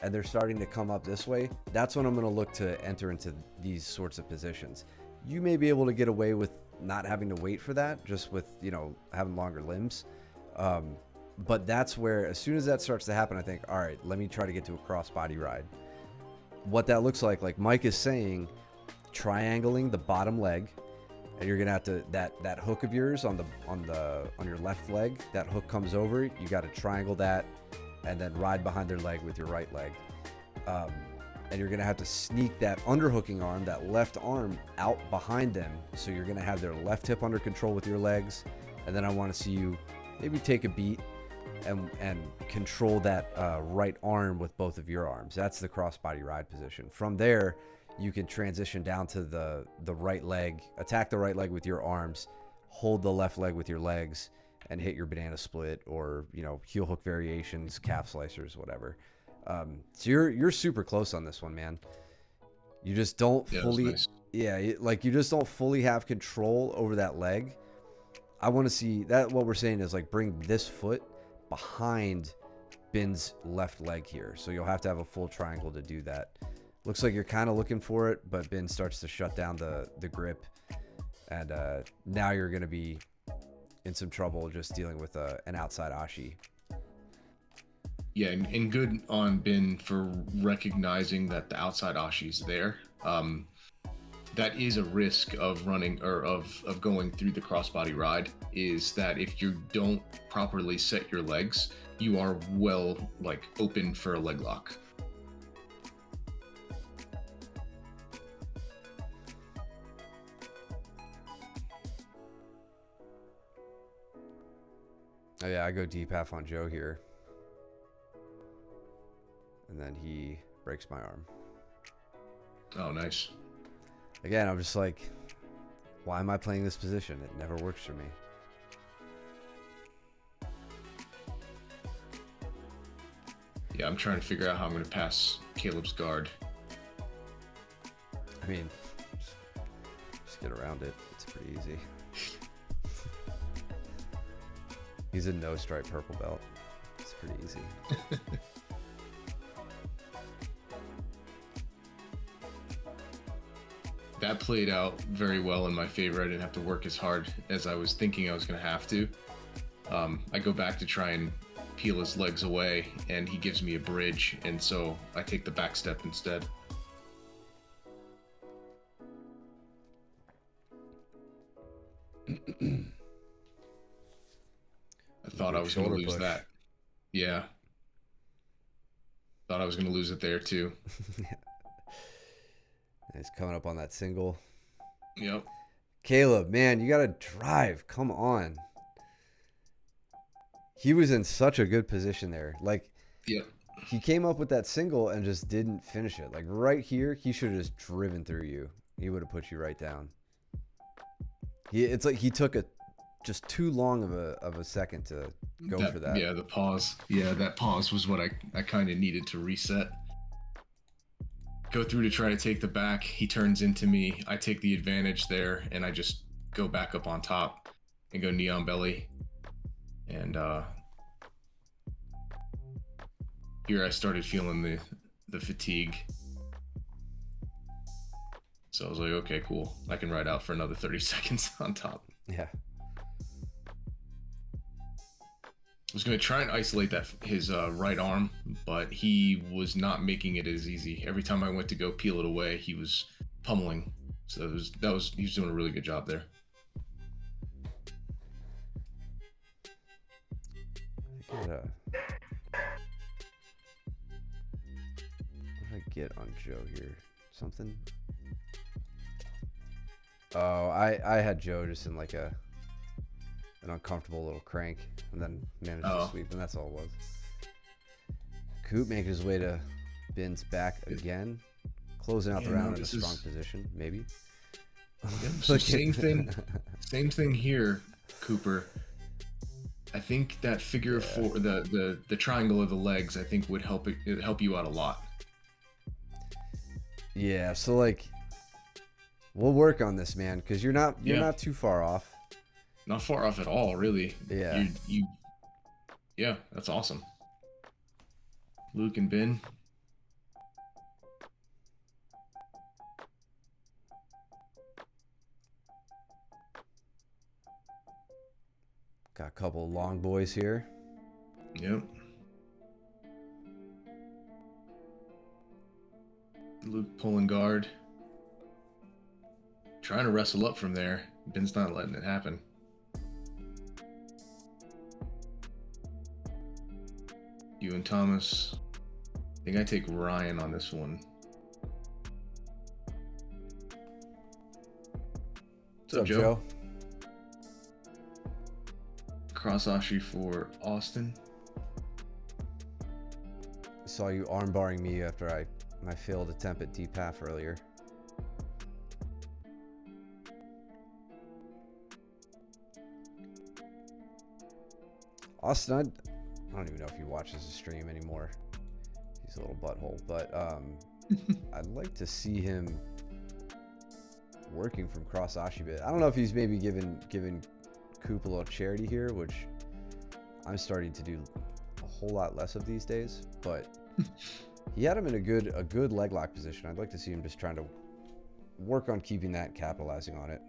[SPEAKER 1] and they're starting to come up this way, that's when I'm going to look to enter into these sorts of positions. You may be able to get away with not having to wait for that, just with, having longer limbs. But that's where, as soon as that starts to happen, I think, all right, let me try to get to a crossbody ride. What that looks like Mike is saying, triangling the bottom leg, and you're gonna have to that hook of yours on your left leg. That hook comes over. You got to triangle that, and then ride behind their leg with your right leg. And you're gonna have to sneak that underhooking arm, that left arm, out behind them. So you're gonna have their left hip under control with your legs, and then I want to see you maybe take a beat and control that right arm with both of your arms. That's the crossbody ride position. From there, you can transition down to the right leg, attack the right leg with your arms, hold the left leg with your legs, and hit your banana split or, you know, heel hook variations, calf slicers, whatever. So you're super close on this one, man. You just don't fully,
[SPEAKER 2] nice.
[SPEAKER 1] Like you just don't fully have control over that leg. I want to see that. What we're saying is like bring this foot behind Bin's left leg here. So you'll have to have a full triangle to do that. Looks like you're kind of looking for it, but Bin starts to shut down the grip. And now you're going to be in some trouble just dealing with an outside Ashi.
[SPEAKER 2] Yeah, and good on Bin for recognizing that the outside Ashi's there. That is a risk of running or of going through the crossbody ride, is that if you don't properly set your legs, you are well like open for a leg lock.
[SPEAKER 1] Oh yeah, I go deep half on Joe here. And then he breaks my arm.
[SPEAKER 2] Oh, nice.
[SPEAKER 1] Again, I'm just like, why am I playing this position? It never works for me.
[SPEAKER 2] Yeah, I'm trying to figure out how I'm going to pass Caleb's guard.
[SPEAKER 1] I mean, just get around it. It's pretty easy. He's a no stripe purple belt. It's pretty easy.
[SPEAKER 2] That played out very well in my favor. I didn't have to work as hard as I was thinking I was going to have to. I go back to try and peel his legs away, and he gives me a bridge, and so I take the back step instead. I thought I was going to lose that. Yeah. Thought I was going to lose it there, too.
[SPEAKER 1] He's coming up on that single.
[SPEAKER 2] Yep.
[SPEAKER 1] Caleb, man, you got to drive. Come on. He was in such a good position there. Like,
[SPEAKER 2] yep.
[SPEAKER 1] He came up with that single and just didn't finish it. Like, right here, he should have just driven through you. He would have put you right down. It's like he took just too long of a second to go for that.
[SPEAKER 2] Yeah, the pause. Yeah, that pause was what I kind of needed to reset. Go through to try to take the back. He turns into me. I take the advantage there, and I just go back up on top and go knee on belly. And here I started feeling the fatigue. So I was like, okay, cool. I can ride out for another 30 seconds on top.
[SPEAKER 1] Yeah.
[SPEAKER 2] I was going to try and isolate his right arm, but he was not making it as easy. Every time I went to go peel it away, he was pummeling. So he was doing a really good job there.
[SPEAKER 1] What did I get on Joe here? Something? Oh, I had Joe just in like an uncomfortable little crank, and then managed to sweep, and that's all it was. Coop making his way to Bin's back again, closing out the round in a strong position, maybe.
[SPEAKER 2] Yep, so same thing here, Cooper. I think that figure four, the triangle of the legs, I think would help you out a lot.
[SPEAKER 1] Yeah, so like, we'll work on this, man, because you're not too far off.
[SPEAKER 2] Not far off at all, really.
[SPEAKER 1] Yeah.
[SPEAKER 2] Yeah, that's awesome. Luke and Ben.
[SPEAKER 1] Got a couple of long boys here.
[SPEAKER 2] Yep. Luke pulling guard. Trying to wrestle up from there. Ben's not letting it happen. You and Thomas. I think I take Ryan on this one.
[SPEAKER 1] What's up, Joe?
[SPEAKER 2] Cross Ashi for Austin.
[SPEAKER 1] I saw you armbarring me after my failed attempt at deep half earlier. Austin, I don't even know if he watches the stream anymore. He's a little butthole, but I'd like to see him working from Cross Ashi bit. I don't know if he's maybe given Coop a little charity here, which I'm starting to do a whole lot less of these days, but he had him in a good leg lock position. I'd like to see him just trying to work on keeping that, capitalizing on it.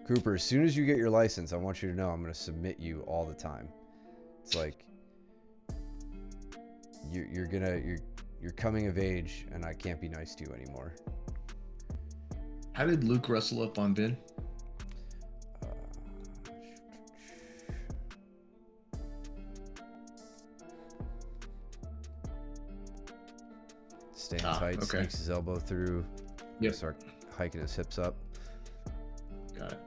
[SPEAKER 1] Cooper, as soon as you get your license, I want you to know I'm going to submit you all the time. It's like you're coming of age, and I can't be nice to you anymore.
[SPEAKER 2] How did Luke wrestle up on Ben?
[SPEAKER 1] Staying tight,
[SPEAKER 2] okay.
[SPEAKER 1] Sneaks his elbow through.
[SPEAKER 2] Yep.
[SPEAKER 1] Start hiking his hips up.
[SPEAKER 2] Got it.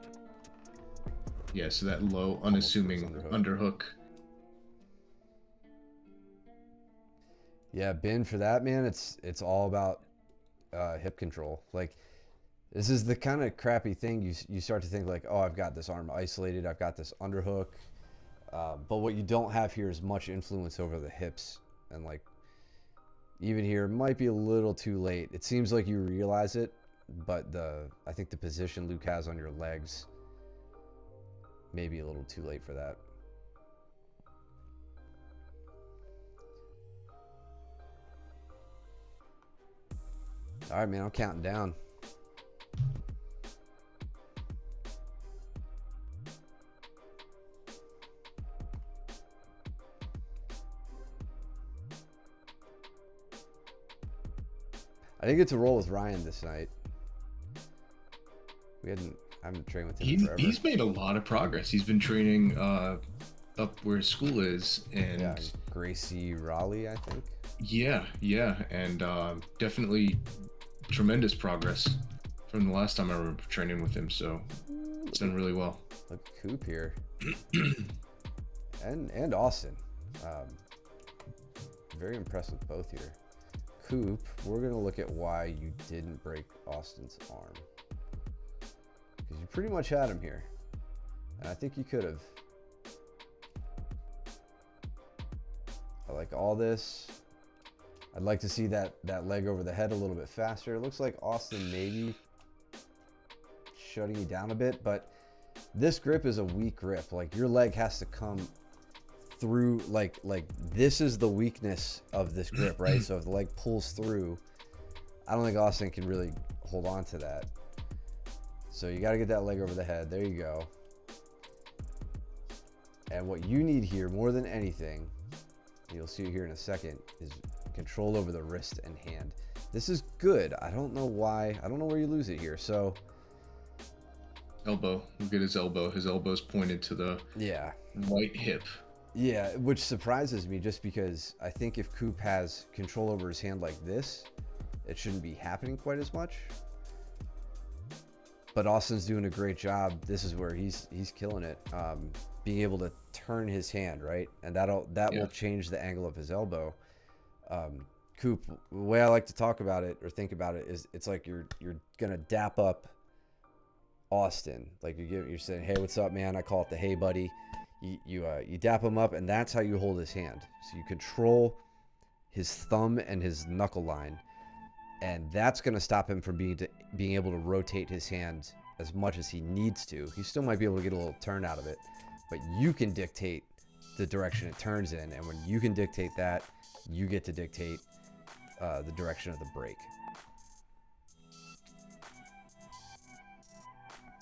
[SPEAKER 2] Yeah, so that low, unassuming underhook.
[SPEAKER 1] Yeah, Ben, for that, man, it's all about hip control. Like, this is the kind of crappy thing you start to think like, oh, I've got this arm isolated, I've got this underhook, but what you don't have here is much influence over the hips, and like even here it might be a little too late. It seems like you realize it, but I think the position Luke has on your legs may be a little too late for that. All right, man, I'm counting down. I didn't get to roll with Ryan this night. I haven't trained with him forever.
[SPEAKER 2] He's made a lot of progress. He's been training up where his school is, and
[SPEAKER 1] yeah, Gracie Raleigh, I think.
[SPEAKER 2] Yeah, and definitely tremendous progress from the last time I remember training with him. So it's done really well.
[SPEAKER 1] Look at Coop here, and Austin. Very impressed with both here. Coop, we're gonna look at why you didn't break Austin's arm, because you pretty much had him here, and I think you could have. I like all this. I'd like to see that leg over the head a little bit faster. It looks like Austin maybe shutting you down a bit, but this grip is a weak grip. Like, your leg has to come through, like this is the weakness of this grip, right? So if the leg pulls through, I don't think Austin can really hold on to that. So you got to get that leg over the head. There you go. And what you need here more than anything, you'll see it here in a second, is control over the wrist and hand. This is good. I don't know why. I don't know where you lose it here. So
[SPEAKER 2] elbow. Look at his elbow. His elbow's pointed to the right hip.
[SPEAKER 1] Yeah, which surprises me, just because I think if Coop has control over his hand like this, it shouldn't be happening quite as much. But Austin's doing a great job. This is where he's killing it. Being able to turn his hand, right? And that will change the angle of his elbow. Coop, the way I like to talk about it or think about it is, it's like you're gonna dap up Austin. Like you're saying, hey, what's up, man? I call it the hey buddy. You dap him up, and that's how you hold his hand. So you control his thumb and his knuckle line, and that's going to stop him from being able to rotate his hand as much as he needs to. He still might be able to get a little turn out of it, but you can dictate the direction it turns in, and when you can dictate that, you get to dictate the direction of the break.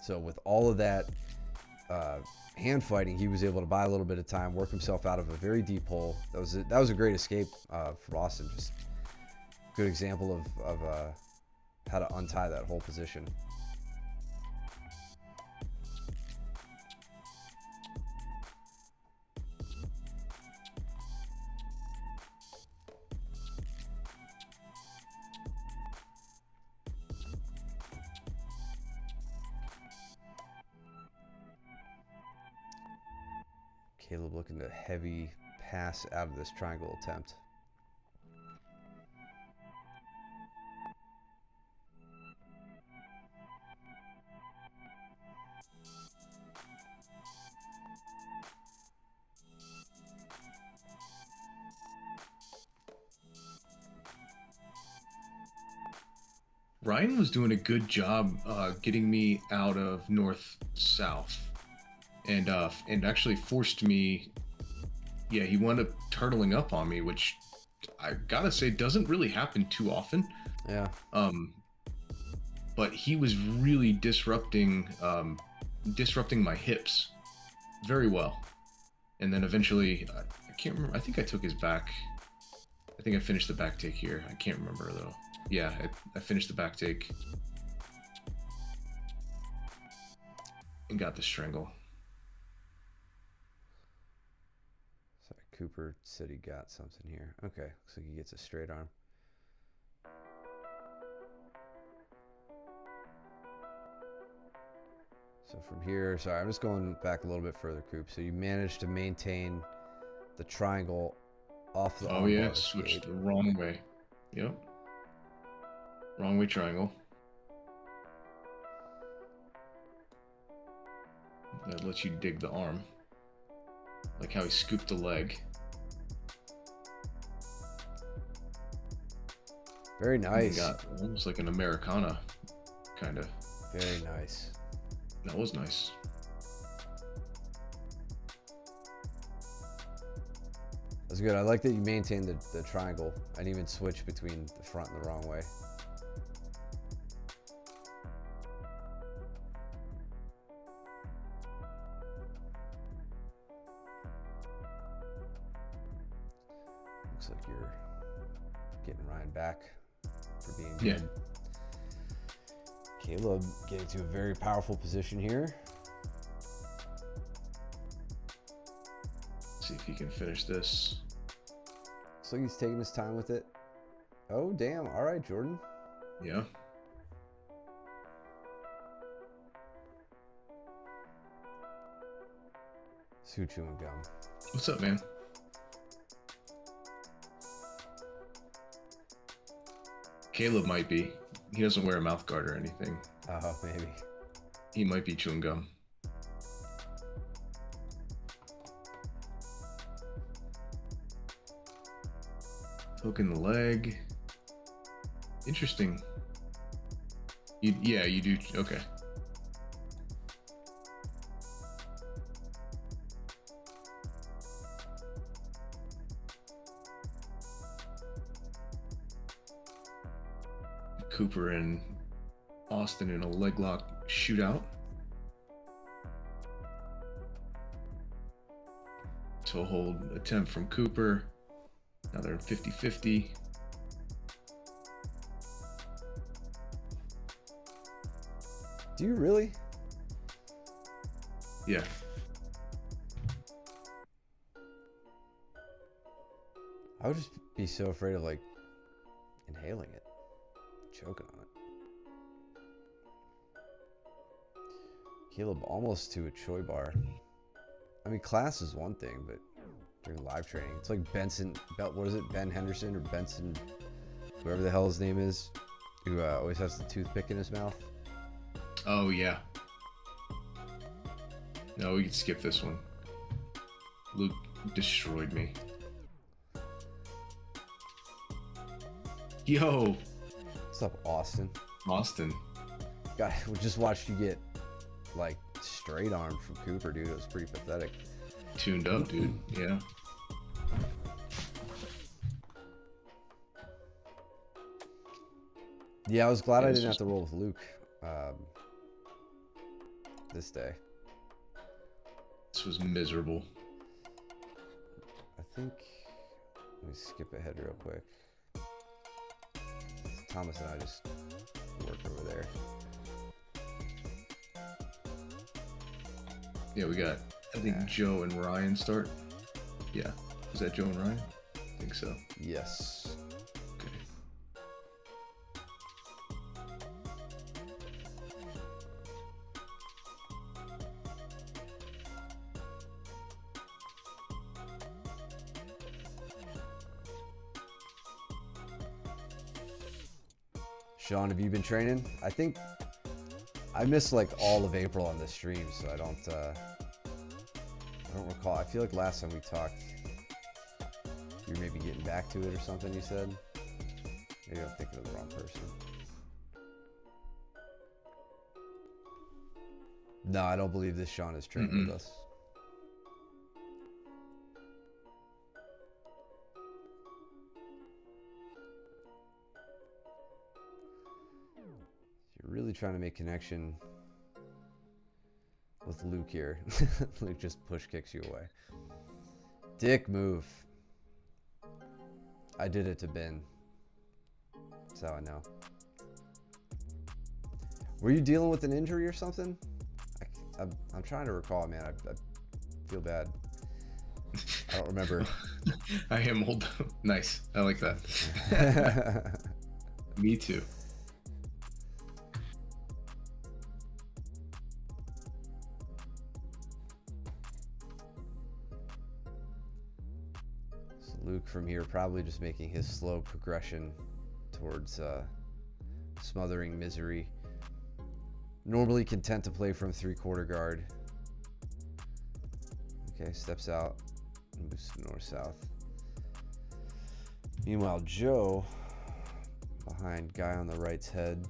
[SPEAKER 1] So with all of that hand fighting, he was able to buy a little bit of time, work himself out of a very deep hole. That was a great escape from Austin. Just good example of how to untie that whole position. Caleb looking to heavy pass out of this triangle attempt.
[SPEAKER 2] Ryan was doing a good job getting me out of north-south. And actually forced me. Yeah, he wound up turtling up on me, which I gotta say doesn't really happen too often.
[SPEAKER 1] Yeah.
[SPEAKER 2] But he was really disrupting my hips very well. And then eventually, I can't remember. I think I took his back. I think I finished the back take here. I can't remember though. Yeah, I finished the back take and got the strangle.
[SPEAKER 1] Cooper said he got something here. Okay, looks like he gets a straight arm. So from here, sorry, I'm just going back a little bit further, Coop. So you managed to maintain the triangle off the.
[SPEAKER 2] Oh yeah, switched the wrong way. Yep. Wrong way triangle. That lets you dig the arm. Like how he scooped the leg.
[SPEAKER 1] Very nice.
[SPEAKER 2] Got almost like an Americana, kind of.
[SPEAKER 1] Very nice.
[SPEAKER 2] That was nice.
[SPEAKER 1] That's good. I like that you maintained the triangle and even switch between the front and the wrong way. Looks like you're getting Ryan back for being good. Yeah. Caleb getting to a very powerful position here.
[SPEAKER 2] See if he can finish this.
[SPEAKER 1] Looks like he's taking his time with it. Oh, damn. All right, Jordan.
[SPEAKER 2] Yeah.
[SPEAKER 1] Suchu and gum.
[SPEAKER 2] What's up, man? Caleb might be. He doesn't wear a mouth guard or anything.
[SPEAKER 1] Oh, maybe.
[SPEAKER 2] He might be chewing gum. Hooking the leg. Interesting. Yeah, you do. Okay. Cooper and Austin in a leg lock shootout. Toe hold attempt from Cooper. Now they're 50-50.
[SPEAKER 1] Do you really?
[SPEAKER 2] Yeah.
[SPEAKER 1] I would just be so afraid of like inhaling it. Choking on it. Caleb almost to a Choi bar. I mean, class is one thing, but during live training, it's like Benson, what is it, Ben Henderson or Benson, whoever the hell his name is, who always has the toothpick in his mouth.
[SPEAKER 2] Oh, yeah. No, we can skip this one. Luke destroyed me. Yo!
[SPEAKER 1] What's up, Austin?
[SPEAKER 2] Austin.
[SPEAKER 1] God, we just watched you get, like, straight armed from Cooper, dude. It was pretty pathetic.
[SPEAKER 2] Tuned up, dude. Yeah.
[SPEAKER 1] Yeah, I was glad I didn't have to roll with Luke this day.
[SPEAKER 2] This was miserable.
[SPEAKER 1] I think, let me skip ahead real quick. Thomas and I just work over there.
[SPEAKER 2] Yeah, we got, I think Joe and Ryan start. Yeah. Is that Joe and Ryan? I think so.
[SPEAKER 1] Yes.
[SPEAKER 2] Okay.
[SPEAKER 1] Sean, have you been training? I think I missed like all of April on this stream, so I don't recall. I feel like last time we talked, you were maybe getting back to it or something, you said. Maybe I'm thinking of the wrong person. No, I don't believe this Sean is training with us. You're really trying to make connection with Luke here. Luke just push kicks you away. Dick move. I did it to Ben. That's how I know. Were you dealing with an injury or something? I'm trying to recall, man. I feel bad. I don't remember.
[SPEAKER 2] I am old. Nice. I like that. Me too.
[SPEAKER 1] So Luke from here probably just making his slow progression towards smothering misery. Normally content to play from 3/4 guard. Okay, steps out and moves to north-south. Meanwhile, Joe behind guy on the right's head.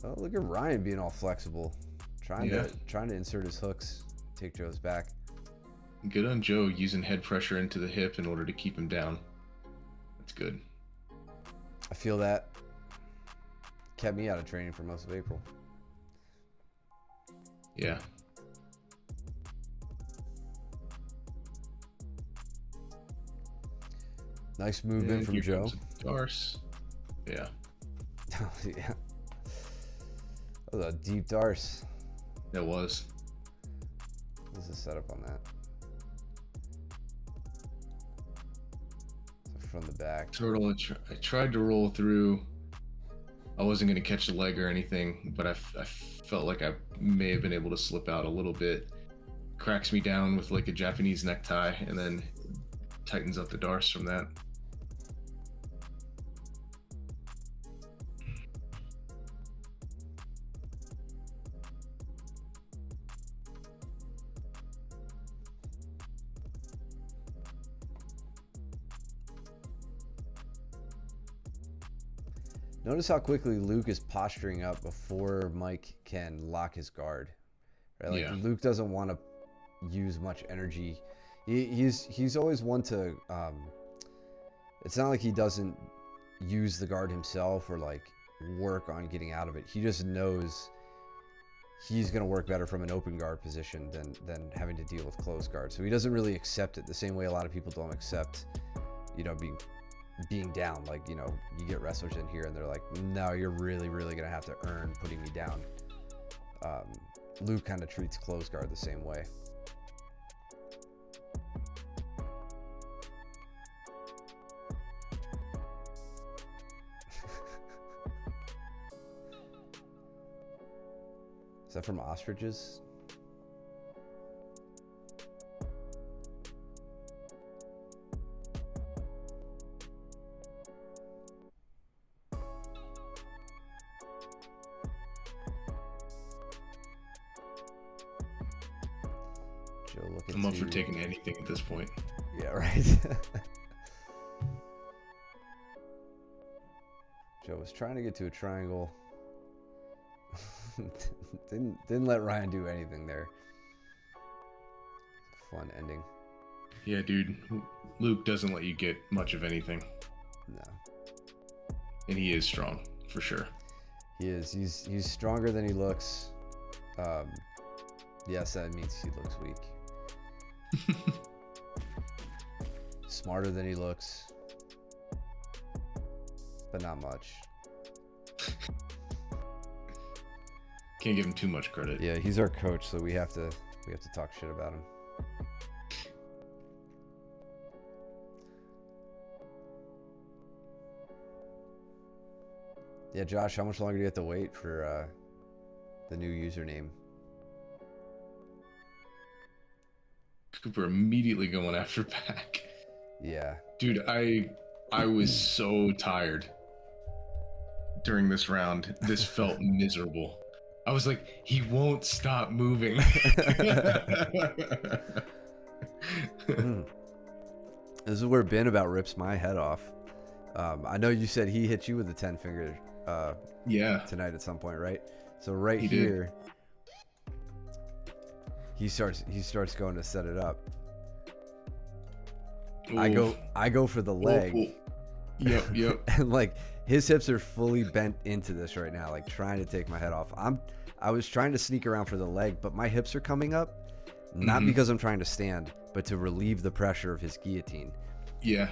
[SPEAKER 1] Oh, look at Ryan being all flexible, trying to insert his hooks, take Joe's back.
[SPEAKER 2] Good on Joe using head pressure into the hip in order to keep him down. That's good.
[SPEAKER 1] I feel that kept me out of training for most of April.
[SPEAKER 2] Yeah.
[SPEAKER 1] Nice movement from Joe.
[SPEAKER 2] Darce. Yeah.
[SPEAKER 1] Yeah. That was a deep Darce.
[SPEAKER 2] That was.
[SPEAKER 1] What's the setup on that? So from the back.
[SPEAKER 2] Turtle, I tried to roll through. I wasn't going to catch the leg or anything, but I felt like I may have been able to slip out a little bit. Cracks me down with like a Japanese necktie and then tightens up the Darce from that.
[SPEAKER 1] Notice how quickly Luke is posturing up before Mike can lock his guard. Right? Like
[SPEAKER 2] Yeah.
[SPEAKER 1] Luke doesn't want to use much energy. He's always one to. It's not like he doesn't use the guard himself or like work on getting out of it. He just knows he's going to work better from an open guard position than having to deal with closed guard. So he doesn't really accept it the same way a lot of people don't accept, being down. Like, you get wrestlers in here and they're like, no, you're really gonna have to earn putting me down. Luke kind of treats closed guard the same way. Is that from Ostriches?
[SPEAKER 2] I'm up for taking anything at this point.
[SPEAKER 1] Yeah, right. Joe was trying to get to a triangle. didn't let Ryan do anything there. Fun ending.
[SPEAKER 2] Yeah, dude. Luke doesn't let you get much of anything.
[SPEAKER 1] No.
[SPEAKER 2] And he is strong, for sure.
[SPEAKER 1] He is. He's stronger than he looks. Yes, that means he looks weak. Smarter than he looks, but not much.
[SPEAKER 2] Can't give him too much credit.
[SPEAKER 1] Yeah, he's our coach, so we have to talk shit about him. Yeah, Josh, how much longer do you have to wait for the new username?
[SPEAKER 2] Cooper immediately going after back.
[SPEAKER 1] Yeah.
[SPEAKER 2] Dude, I was so tired during this round. This felt miserable. I was like, he won't stop moving.
[SPEAKER 1] This is where Ben about rips my head off. I know you said he hit you with a 10 finger tonight at some point, right? So he here he starts going to set it up. Oof. I go for the leg.
[SPEAKER 2] Oof. Yep.
[SPEAKER 1] And like his hips are fully bent into this right now, like trying to take my head off. I was trying to sneak around for the leg, but my hips are coming up, not because I'm trying to stand, but to relieve the pressure of his guillotine.
[SPEAKER 2] Yeah.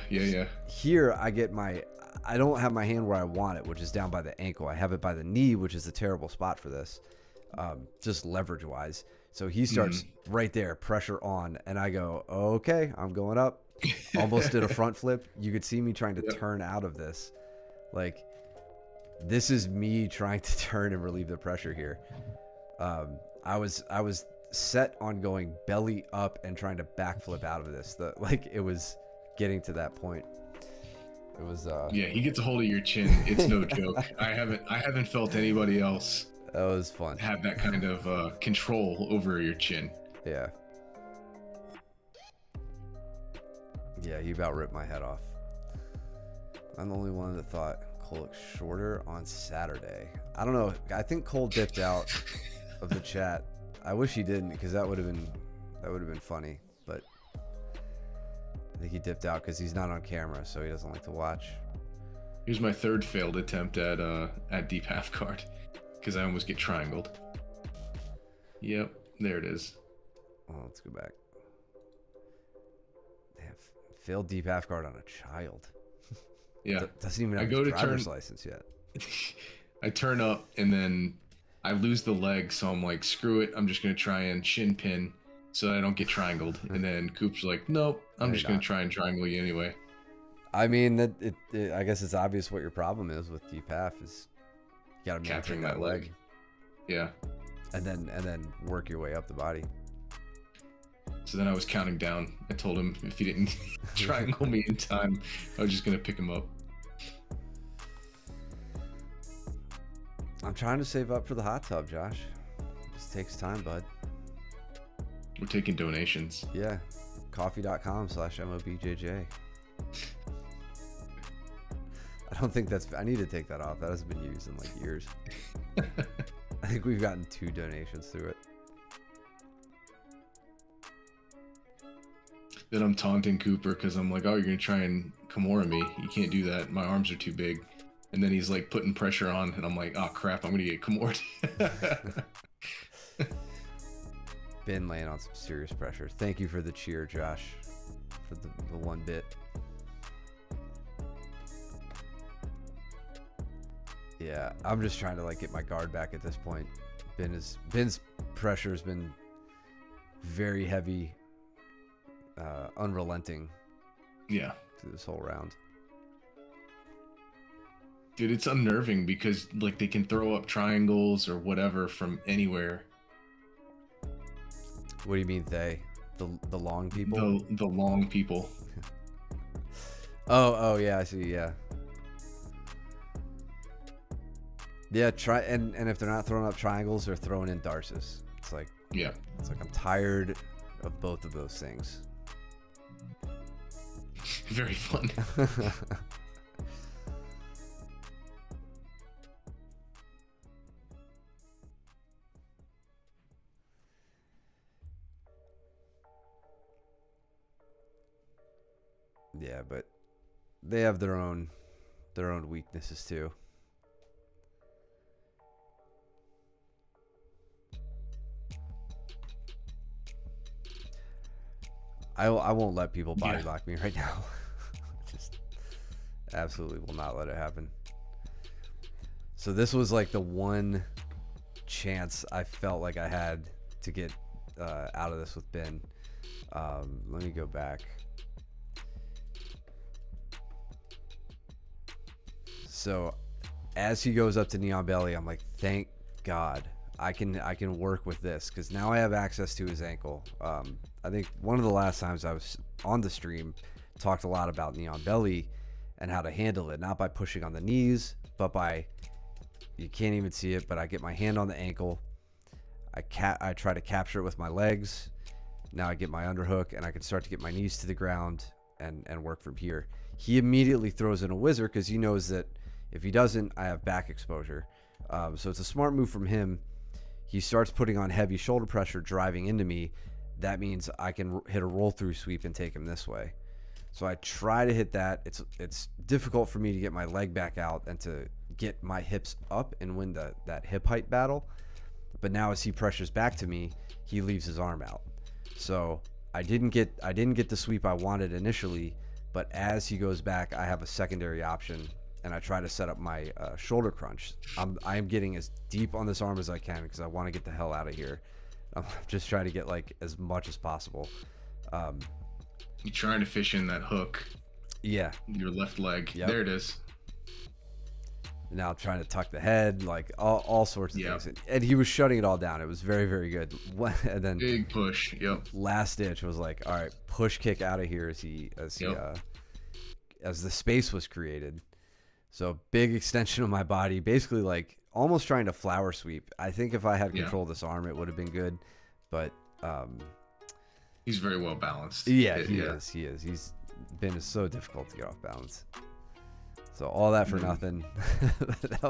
[SPEAKER 1] Here I don't have my hand where I want it, which is down by the ankle. I have it by the knee, which is a terrible spot for this, just leverage wise. So he starts right there, pressure on, and I go, okay, I'm going up. Almost did a front flip. You could see me trying to turn out of this. Like, this is me trying to turn and relieve the pressure here. I was set on going belly up and trying to backflip out of this. It was getting to that point. It was
[SPEAKER 2] yeah, he gets a hold of your chin. It's no joke. I haven't felt anybody else
[SPEAKER 1] that was fun
[SPEAKER 2] have that kind of control over your chin.
[SPEAKER 1] Yeah, he about ripped my head off. I'm the only one that thought Cole looked shorter on Saturday. I don't know. I think Cole dipped out of the chat. I wish he didn't, because that would have been funny. But I think he dipped out because he's not on camera, so he doesn't like to watch.
[SPEAKER 2] Here's my third failed attempt at deep half guard, because I almost get triangled. Yep, there it is.
[SPEAKER 1] Oh, let's go back. They have failed deep half guard on a child.
[SPEAKER 2] Yeah,
[SPEAKER 1] doesn't even have a driver's license yet.
[SPEAKER 2] I turn up and then I lose the leg, so I'm like, screw it. I'm just gonna try and shin pin so that I don't get triangled. And then Coop's like, nope, I'm just gonna try and triangle you anyway.
[SPEAKER 1] I mean, I guess it's obvious what your problem is with deep half is you gotta
[SPEAKER 2] capturing that leg. Yeah.
[SPEAKER 1] And then work your way up the body.
[SPEAKER 2] So then I was counting down. I told him if he didn't triangle me in time, I was just gonna pick him up.
[SPEAKER 1] I'm trying to save up for the hot tub, Josh. It just takes time, bud.
[SPEAKER 2] We're taking donations.
[SPEAKER 1] Yeah. Coffee.com/MOBJJ. I don't think I need to take that off. That hasn't been used in like years. I think we've gotten 2 donations through it.
[SPEAKER 2] Then I'm taunting Cooper because I'm like, oh, you're going to try and Kimura me. You can't do that. My arms are too big. And then he's like putting pressure on, and I'm like, oh crap, I'm going to get Kimura.
[SPEAKER 1] Been laying on some serious pressure. Thank you for the cheer, Josh, for the 1 bit. Yeah, I'm just trying to like get my guard back at this point. Ben's pressure has been very heavy, unrelenting.
[SPEAKER 2] Yeah.
[SPEAKER 1] Through this whole round.
[SPEAKER 2] Dude, it's unnerving because like they can throw up triangles or whatever from anywhere.
[SPEAKER 1] What do you mean they? The long people?
[SPEAKER 2] The long people.
[SPEAKER 1] Oh yeah, I see. Yeah. Yeah, and if they're not throwing up triangles, they're throwing in darces. It's like,
[SPEAKER 2] yeah.
[SPEAKER 1] It's like I'm tired of both of those things.
[SPEAKER 2] Very fun.
[SPEAKER 1] Yeah, but they have their own weaknesses too. I won't let people body lock me right now. Just absolutely will not let it happen. So this was like the one chance I felt like I had to get out of this with Ben. Let me go back. So as he goes up to Neon Belly, I'm like, thank God I can work with this, because now I have access to his ankle. I think one of the last times I was on the stream talked a lot about Neon Belly and how to handle it, not by pushing on the knees, but by, you can't even see it, but I get my hand on the ankle, I try to capture it with my legs. Now I get my underhook and I can start to get my knees to the ground and work from here. He immediately throws in a whizzer because he knows that if he doesn't, I have back exposure. So it's a smart move from him. He starts putting on heavy shoulder pressure, driving into me. That means I can hit a roll through sweep and take him this way. So I try to hit that. It's difficult for me to get my leg back out and to get my hips up and win that hip height battle. But now as he pressures back to me, he leaves his arm out. So I didn't get the sweep I wanted initially, but as he goes back, I have a secondary option, and I try to set up my shoulder crunch. I am getting as deep on this arm as I can because I want to get the hell out of here. I'm just trying to get like as much as possible.
[SPEAKER 2] You're trying to fish in that hook.
[SPEAKER 1] Yeah.
[SPEAKER 2] Your left leg. Yep. There it is.
[SPEAKER 1] Now I'm trying to tuck the head, like all sorts of things. And he was shutting it all down. It was very, very good. And then
[SPEAKER 2] big push. Yep.
[SPEAKER 1] Last ditch was like, all right, push kick out of here as the space was created. So big extension of my body, basically like almost trying to flower sweep. I think if I had control of this arm, it would have been good. But
[SPEAKER 2] he's very well balanced.
[SPEAKER 1] Yeah, he is. He's been so difficult to get off balance. So all that for nothing. that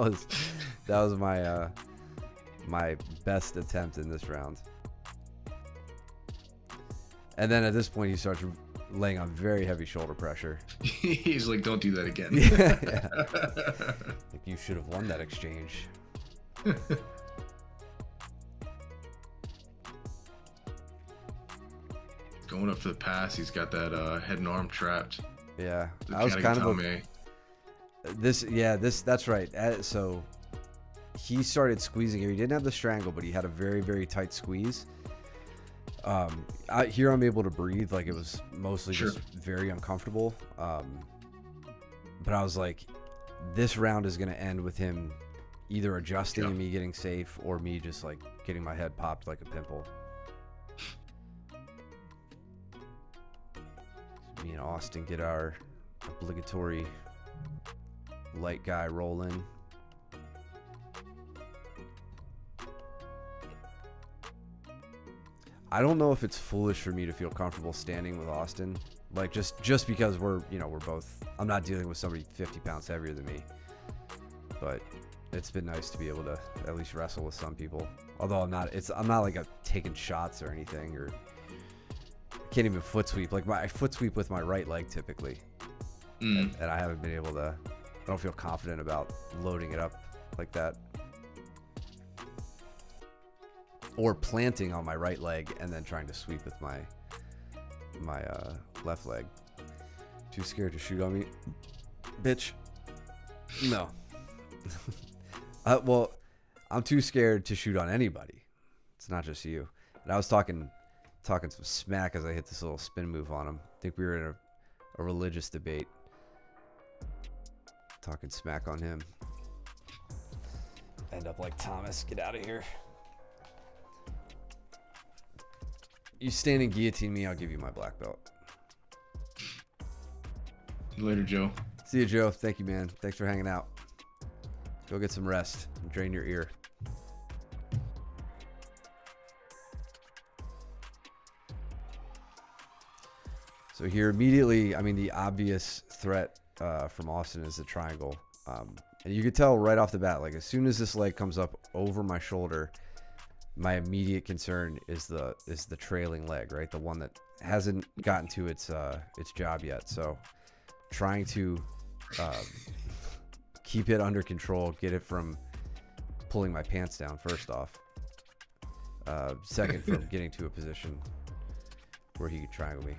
[SPEAKER 1] was my my best attempt in this round. And then at this point, he starts laying on very heavy shoulder pressure.
[SPEAKER 2] He's like, "Don't do that again."
[SPEAKER 1] Yeah. Like, you should have won that exchange.
[SPEAKER 2] Going up for the pass, he's got that head and arm trapped.
[SPEAKER 1] Yeah, I was kind of that's right. So he started squeezing here. He didn't have the strangle, but he had a very, very tight squeeze. Here I'm able to breathe. Like, it was mostly just very uncomfortable. But I was like, this round is going to end with him either adjusting and me getting safe, or me just like getting my head popped like a pimple. Me and Austin get our obligatory light guy roll in. I don't know if it's foolish for me to feel comfortable standing with Austin, like just because we're both, I'm not dealing with somebody 50 pounds heavier than me, but it's been nice to be able to at least wrestle with some people. Although I'm not like taking shots or anything, or I can't even foot sweep. Like, I foot sweep with my right leg typically, and I haven't been able to. I don't feel confident about loading it up like that. Or planting on my right leg and then trying to sweep with my left leg. Too scared to shoot on me, bitch. No. Well, I'm too scared to shoot on anybody. It's not just you. And I was talking some smack as I hit this little spin move on him. I think we were in a religious debate. Talking smack on him. End up like Thomas. Get out of here. You stand and guillotine me, I'll give you my black belt.
[SPEAKER 2] Later, Joe.
[SPEAKER 1] See you, Joe. Thank you, man. Thanks for hanging out. Go get some rest and drain your ear. So here immediately, I mean, the obvious threat from Austin is the triangle. And you could tell right off the bat, like, as soon as this leg comes up over my shoulder, my immediate concern is the trailing leg, right? The one that hasn't gotten to its job yet. So trying to keep it under control, get it from pulling my pants down, first off. Second, from getting to a position where he could triangle me.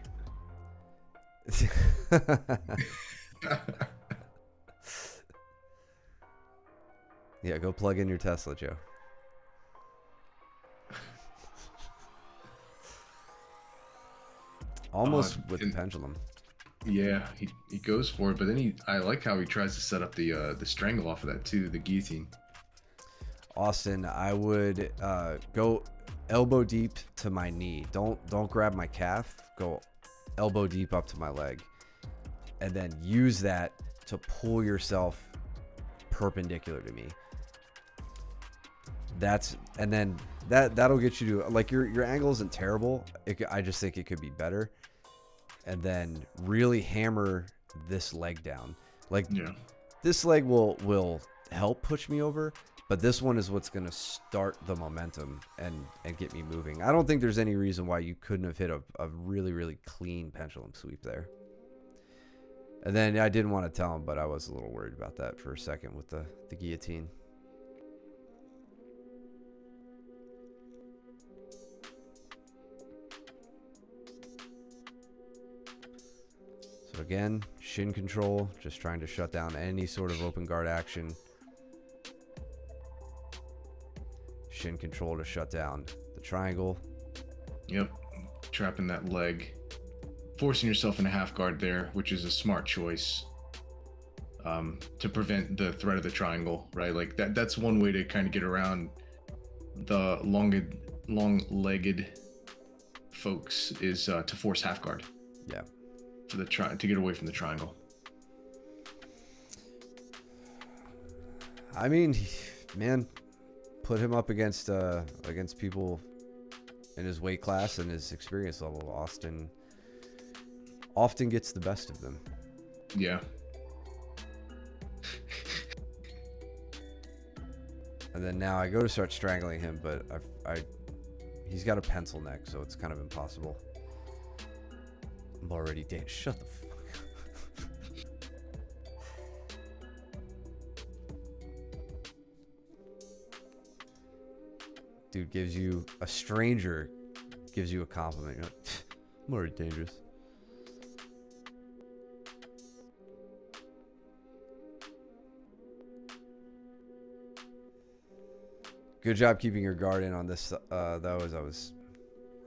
[SPEAKER 1] Yeah, go plug in your Tesla, Joe. Almost with the pendulum.
[SPEAKER 2] Yeah, he goes for it, but then I like how he tries to set up the strangle off of that too, the guillotine.
[SPEAKER 1] Austin, I would go elbow deep to my knee. Don't grab my calf. Go elbow deep up to my leg, and then use that to pull yourself perpendicular to me. That'll get you to, like, your angle isn't terrible. I just think it could be better. And then really hammer this leg down. Like, this leg will help push me over, but this one is what's going to start the momentum and get me moving. I don't think there's any reason why you couldn't have hit a really, really clean pendulum sweep there. And then I didn't want to tell him, but I was a little worried about that for a second with the guillotine. So again, shin control, just trying to shut down any sort of open guard action. Shin control to shut down the triangle.
[SPEAKER 2] Yep, trapping that leg. Forcing yourself in a half guard there, which is a smart choice to prevent the threat of the triangle, right? Like that's one way to kind of get around the long-legged folks is to force half guard.
[SPEAKER 1] Yeah.
[SPEAKER 2] To get away from the triangle.
[SPEAKER 1] I mean, man, put him up against people in his weight class and his experience level. Austin often gets the best of them.
[SPEAKER 2] Yeah.
[SPEAKER 1] And then now I go to start strangling him, but he's got a pencil neck, so it's kind of impossible. I'm already dead. Shut the fuck up. Dude a stranger gives you a compliment. You're like, I'm already dangerous. Good job keeping your guard in on this. That was, I was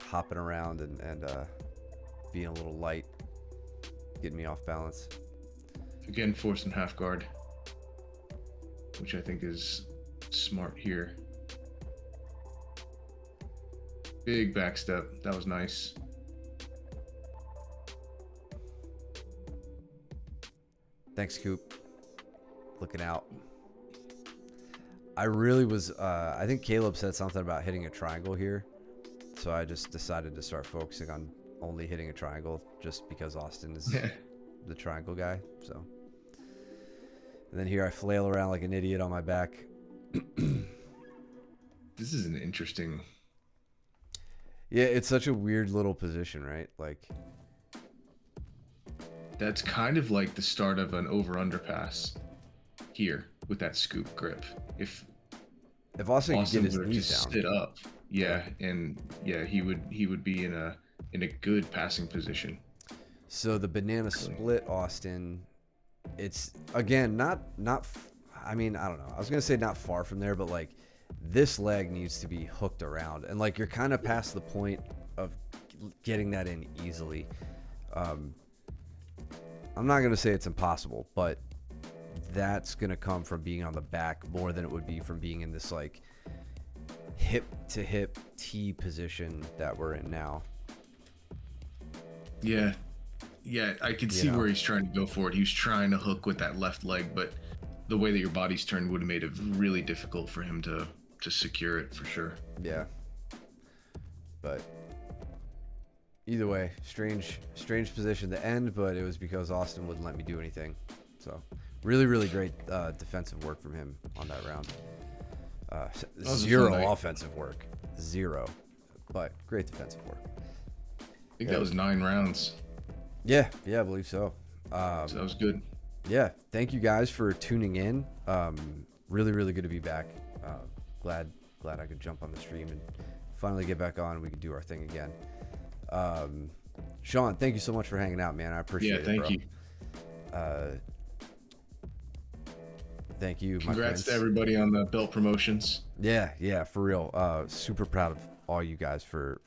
[SPEAKER 1] hopping around and being a little light, getting me off balance.
[SPEAKER 2] Again, forcing half guard, which I think is smart here. Big back step. That was nice.
[SPEAKER 1] Thanks, Coop. Looking out. I really was, I think Caleb said something about hitting a triangle here. So I just decided to start focusing on only hitting a triangle just because Austin is the triangle guy. So, and then here I flail around like an idiot on my back.
[SPEAKER 2] This is an interesting.
[SPEAKER 1] Yeah, it's such a weird little position, right? Like,
[SPEAKER 2] that's kind of like the start of an over-under pass here with that scoop grip. If
[SPEAKER 1] Austin could get his knees down,
[SPEAKER 2] sit up, and he would be in a good passing position.
[SPEAKER 1] So the banana split, Austin, it's again not. I mean, I don't know. I was gonna say not far from there, but like this leg needs to be hooked around, and like you're kind of past the point of getting that in easily. I'm not gonna say it's impossible, but that's gonna come from being on the back more than it would be from being in this like hip to hip T position that we're in now.
[SPEAKER 2] Yeah, I could see where he's trying to go for it. He was trying to hook with that left leg, but the way that your body's turned would have made it really difficult for him to secure it for sure.
[SPEAKER 1] Yeah, but either way, strange position to end, but it was because Austin wouldn't let me do anything. So really great defensive work from him on that round. Zero offensive work, but great defensive work.
[SPEAKER 2] I think that was 9 rounds.
[SPEAKER 1] Yeah, I believe so.
[SPEAKER 2] So that was good.
[SPEAKER 1] Yeah, thank you guys for tuning in. Really good to be back. Glad I could jump on the stream and finally get back on. We could do our thing again. Sean, thank you so much for hanging out, man. I appreciate it, bro.
[SPEAKER 2] Thank you.
[SPEAKER 1] Thank you.
[SPEAKER 2] Congrats to everybody on the belt promotions.
[SPEAKER 1] Yeah, for real. Super proud of all you guys for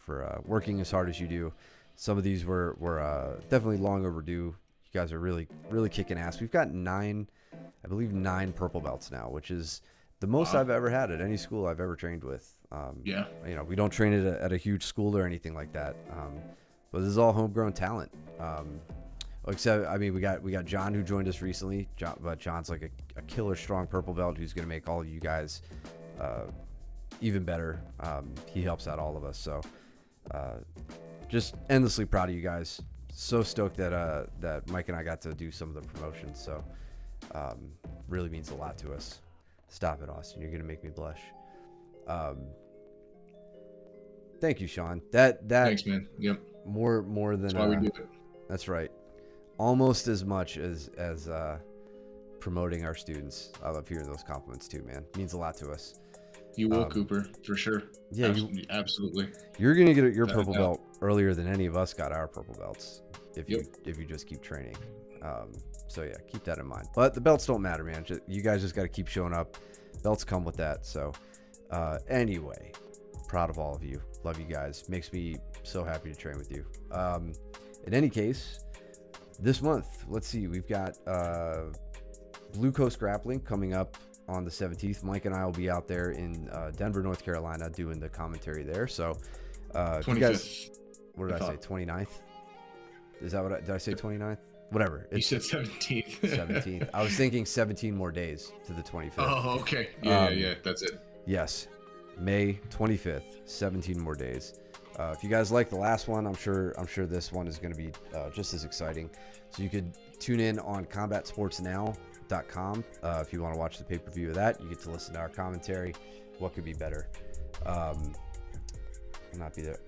[SPEAKER 1] working as hard as you do. Some of these were definitely long overdue. You guys are really kicking ass. We've got 9 purple belts now, which is the most I've ever had at any school I've ever trained with. You know, we don't train at a huge school or anything like that. But this is all homegrown talent. Except, I mean, we got John, who joined us recently. But John's like a killer strong purple belt who's going to make all of you guys even better. He helps out all of us. So just endlessly proud of you guys. So stoked that Mike and I got to do some of the promotions. So really means a lot to us. Stop it, Austin. You're going to make me blush. Thank you, Sean.
[SPEAKER 2] Thanks, man. Yep.
[SPEAKER 1] More than
[SPEAKER 2] that's why we do it.
[SPEAKER 1] That's right. Almost as much as promoting our students. I love hearing those compliments too, man. It means a lot to us.
[SPEAKER 2] You will, Cooper, for sure.
[SPEAKER 1] Yeah,
[SPEAKER 2] absolutely.
[SPEAKER 1] You're gonna get your purple belt earlier than any of us got our purple belts if you just keep training. So yeah, keep that in mind. But the belts don't matter, man. You guys just got to keep showing up. Belts come with that. So anyway, proud of all of you. Love you guys. Makes me so happy to train with you. In any case, this month, let's see, we've got Blue Coast Grappling coming up on the 17th. Mike and I will be out there in Denver, North Carolina, doing the commentary there. So, if you guys, what did I say? 29th? Is that what did I say? 29th? Whatever.
[SPEAKER 2] You said 17th.
[SPEAKER 1] 17th. I was thinking 17 more days to the 25th.
[SPEAKER 2] Oh, okay. Yeah, that's it.
[SPEAKER 1] Yes. May 25th, 17 more days. If you guys like the last one, I'm sure this one is going to be just as exciting. So you could tune in on combatsportsnow.com if you want to watch the pay-per-view of that. You get to listen to our commentary. What could be better? Not be there.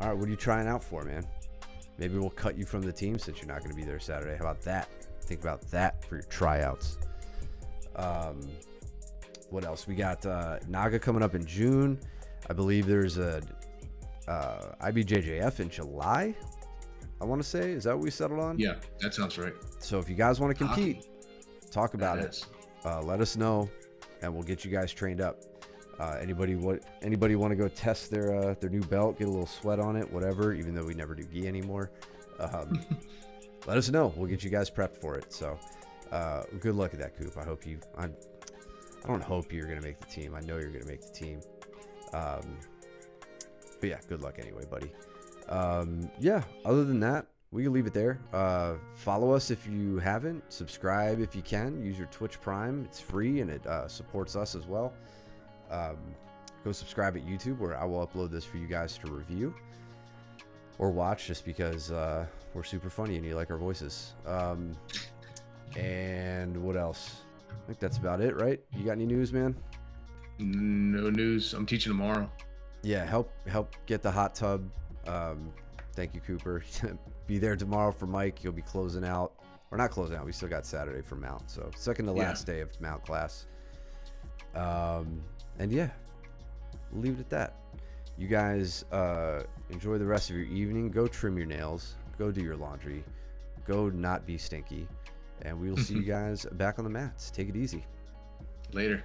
[SPEAKER 1] All right, what are you trying out for, man? Maybe we'll cut you from the team since you're not going to be there Saturday. How about that? Think about that for your tryouts. What else? We got Naga coming up in June. I believe there's a IBJJF in July, I want to say. Is that what we settled on?
[SPEAKER 2] Yeah, that sounds right.
[SPEAKER 1] So if you guys want to compete, talk about it. Let us know, and we'll get you guys trained up. Anybody want to go test their new belt, get a little sweat on it, whatever, even though we never do gi anymore. Let us know. We'll get you guys prepped for it. So good luck at that, Coop. I don't hope you're going to make the team. I know you're going to make the team. But yeah, good luck anyway, buddy. Yeah, other than that, we can leave it there. Follow us if you haven't. Subscribe if you can. Use your Twitch Prime. It's free and it supports us as well. Go subscribe at YouTube, where I will upload this for you guys to review or watch, just because we're super funny and you like our voices. And what else? I think that's about it, right? You got any news, man?
[SPEAKER 2] No news. I'm teaching tomorrow.
[SPEAKER 1] Yeah, help get the hot tub. Thank you, Cooper. Be there tomorrow for Mike. You'll be closing out. Or not closing out. We still got Saturday for Mount. So second to last day of Mount class. And yeah, we'll leave it at that. You guys enjoy the rest of your evening. Go trim your nails. Go do your laundry. Go not be stinky. And we will see you guys back on the mats. Take it easy.
[SPEAKER 2] Later.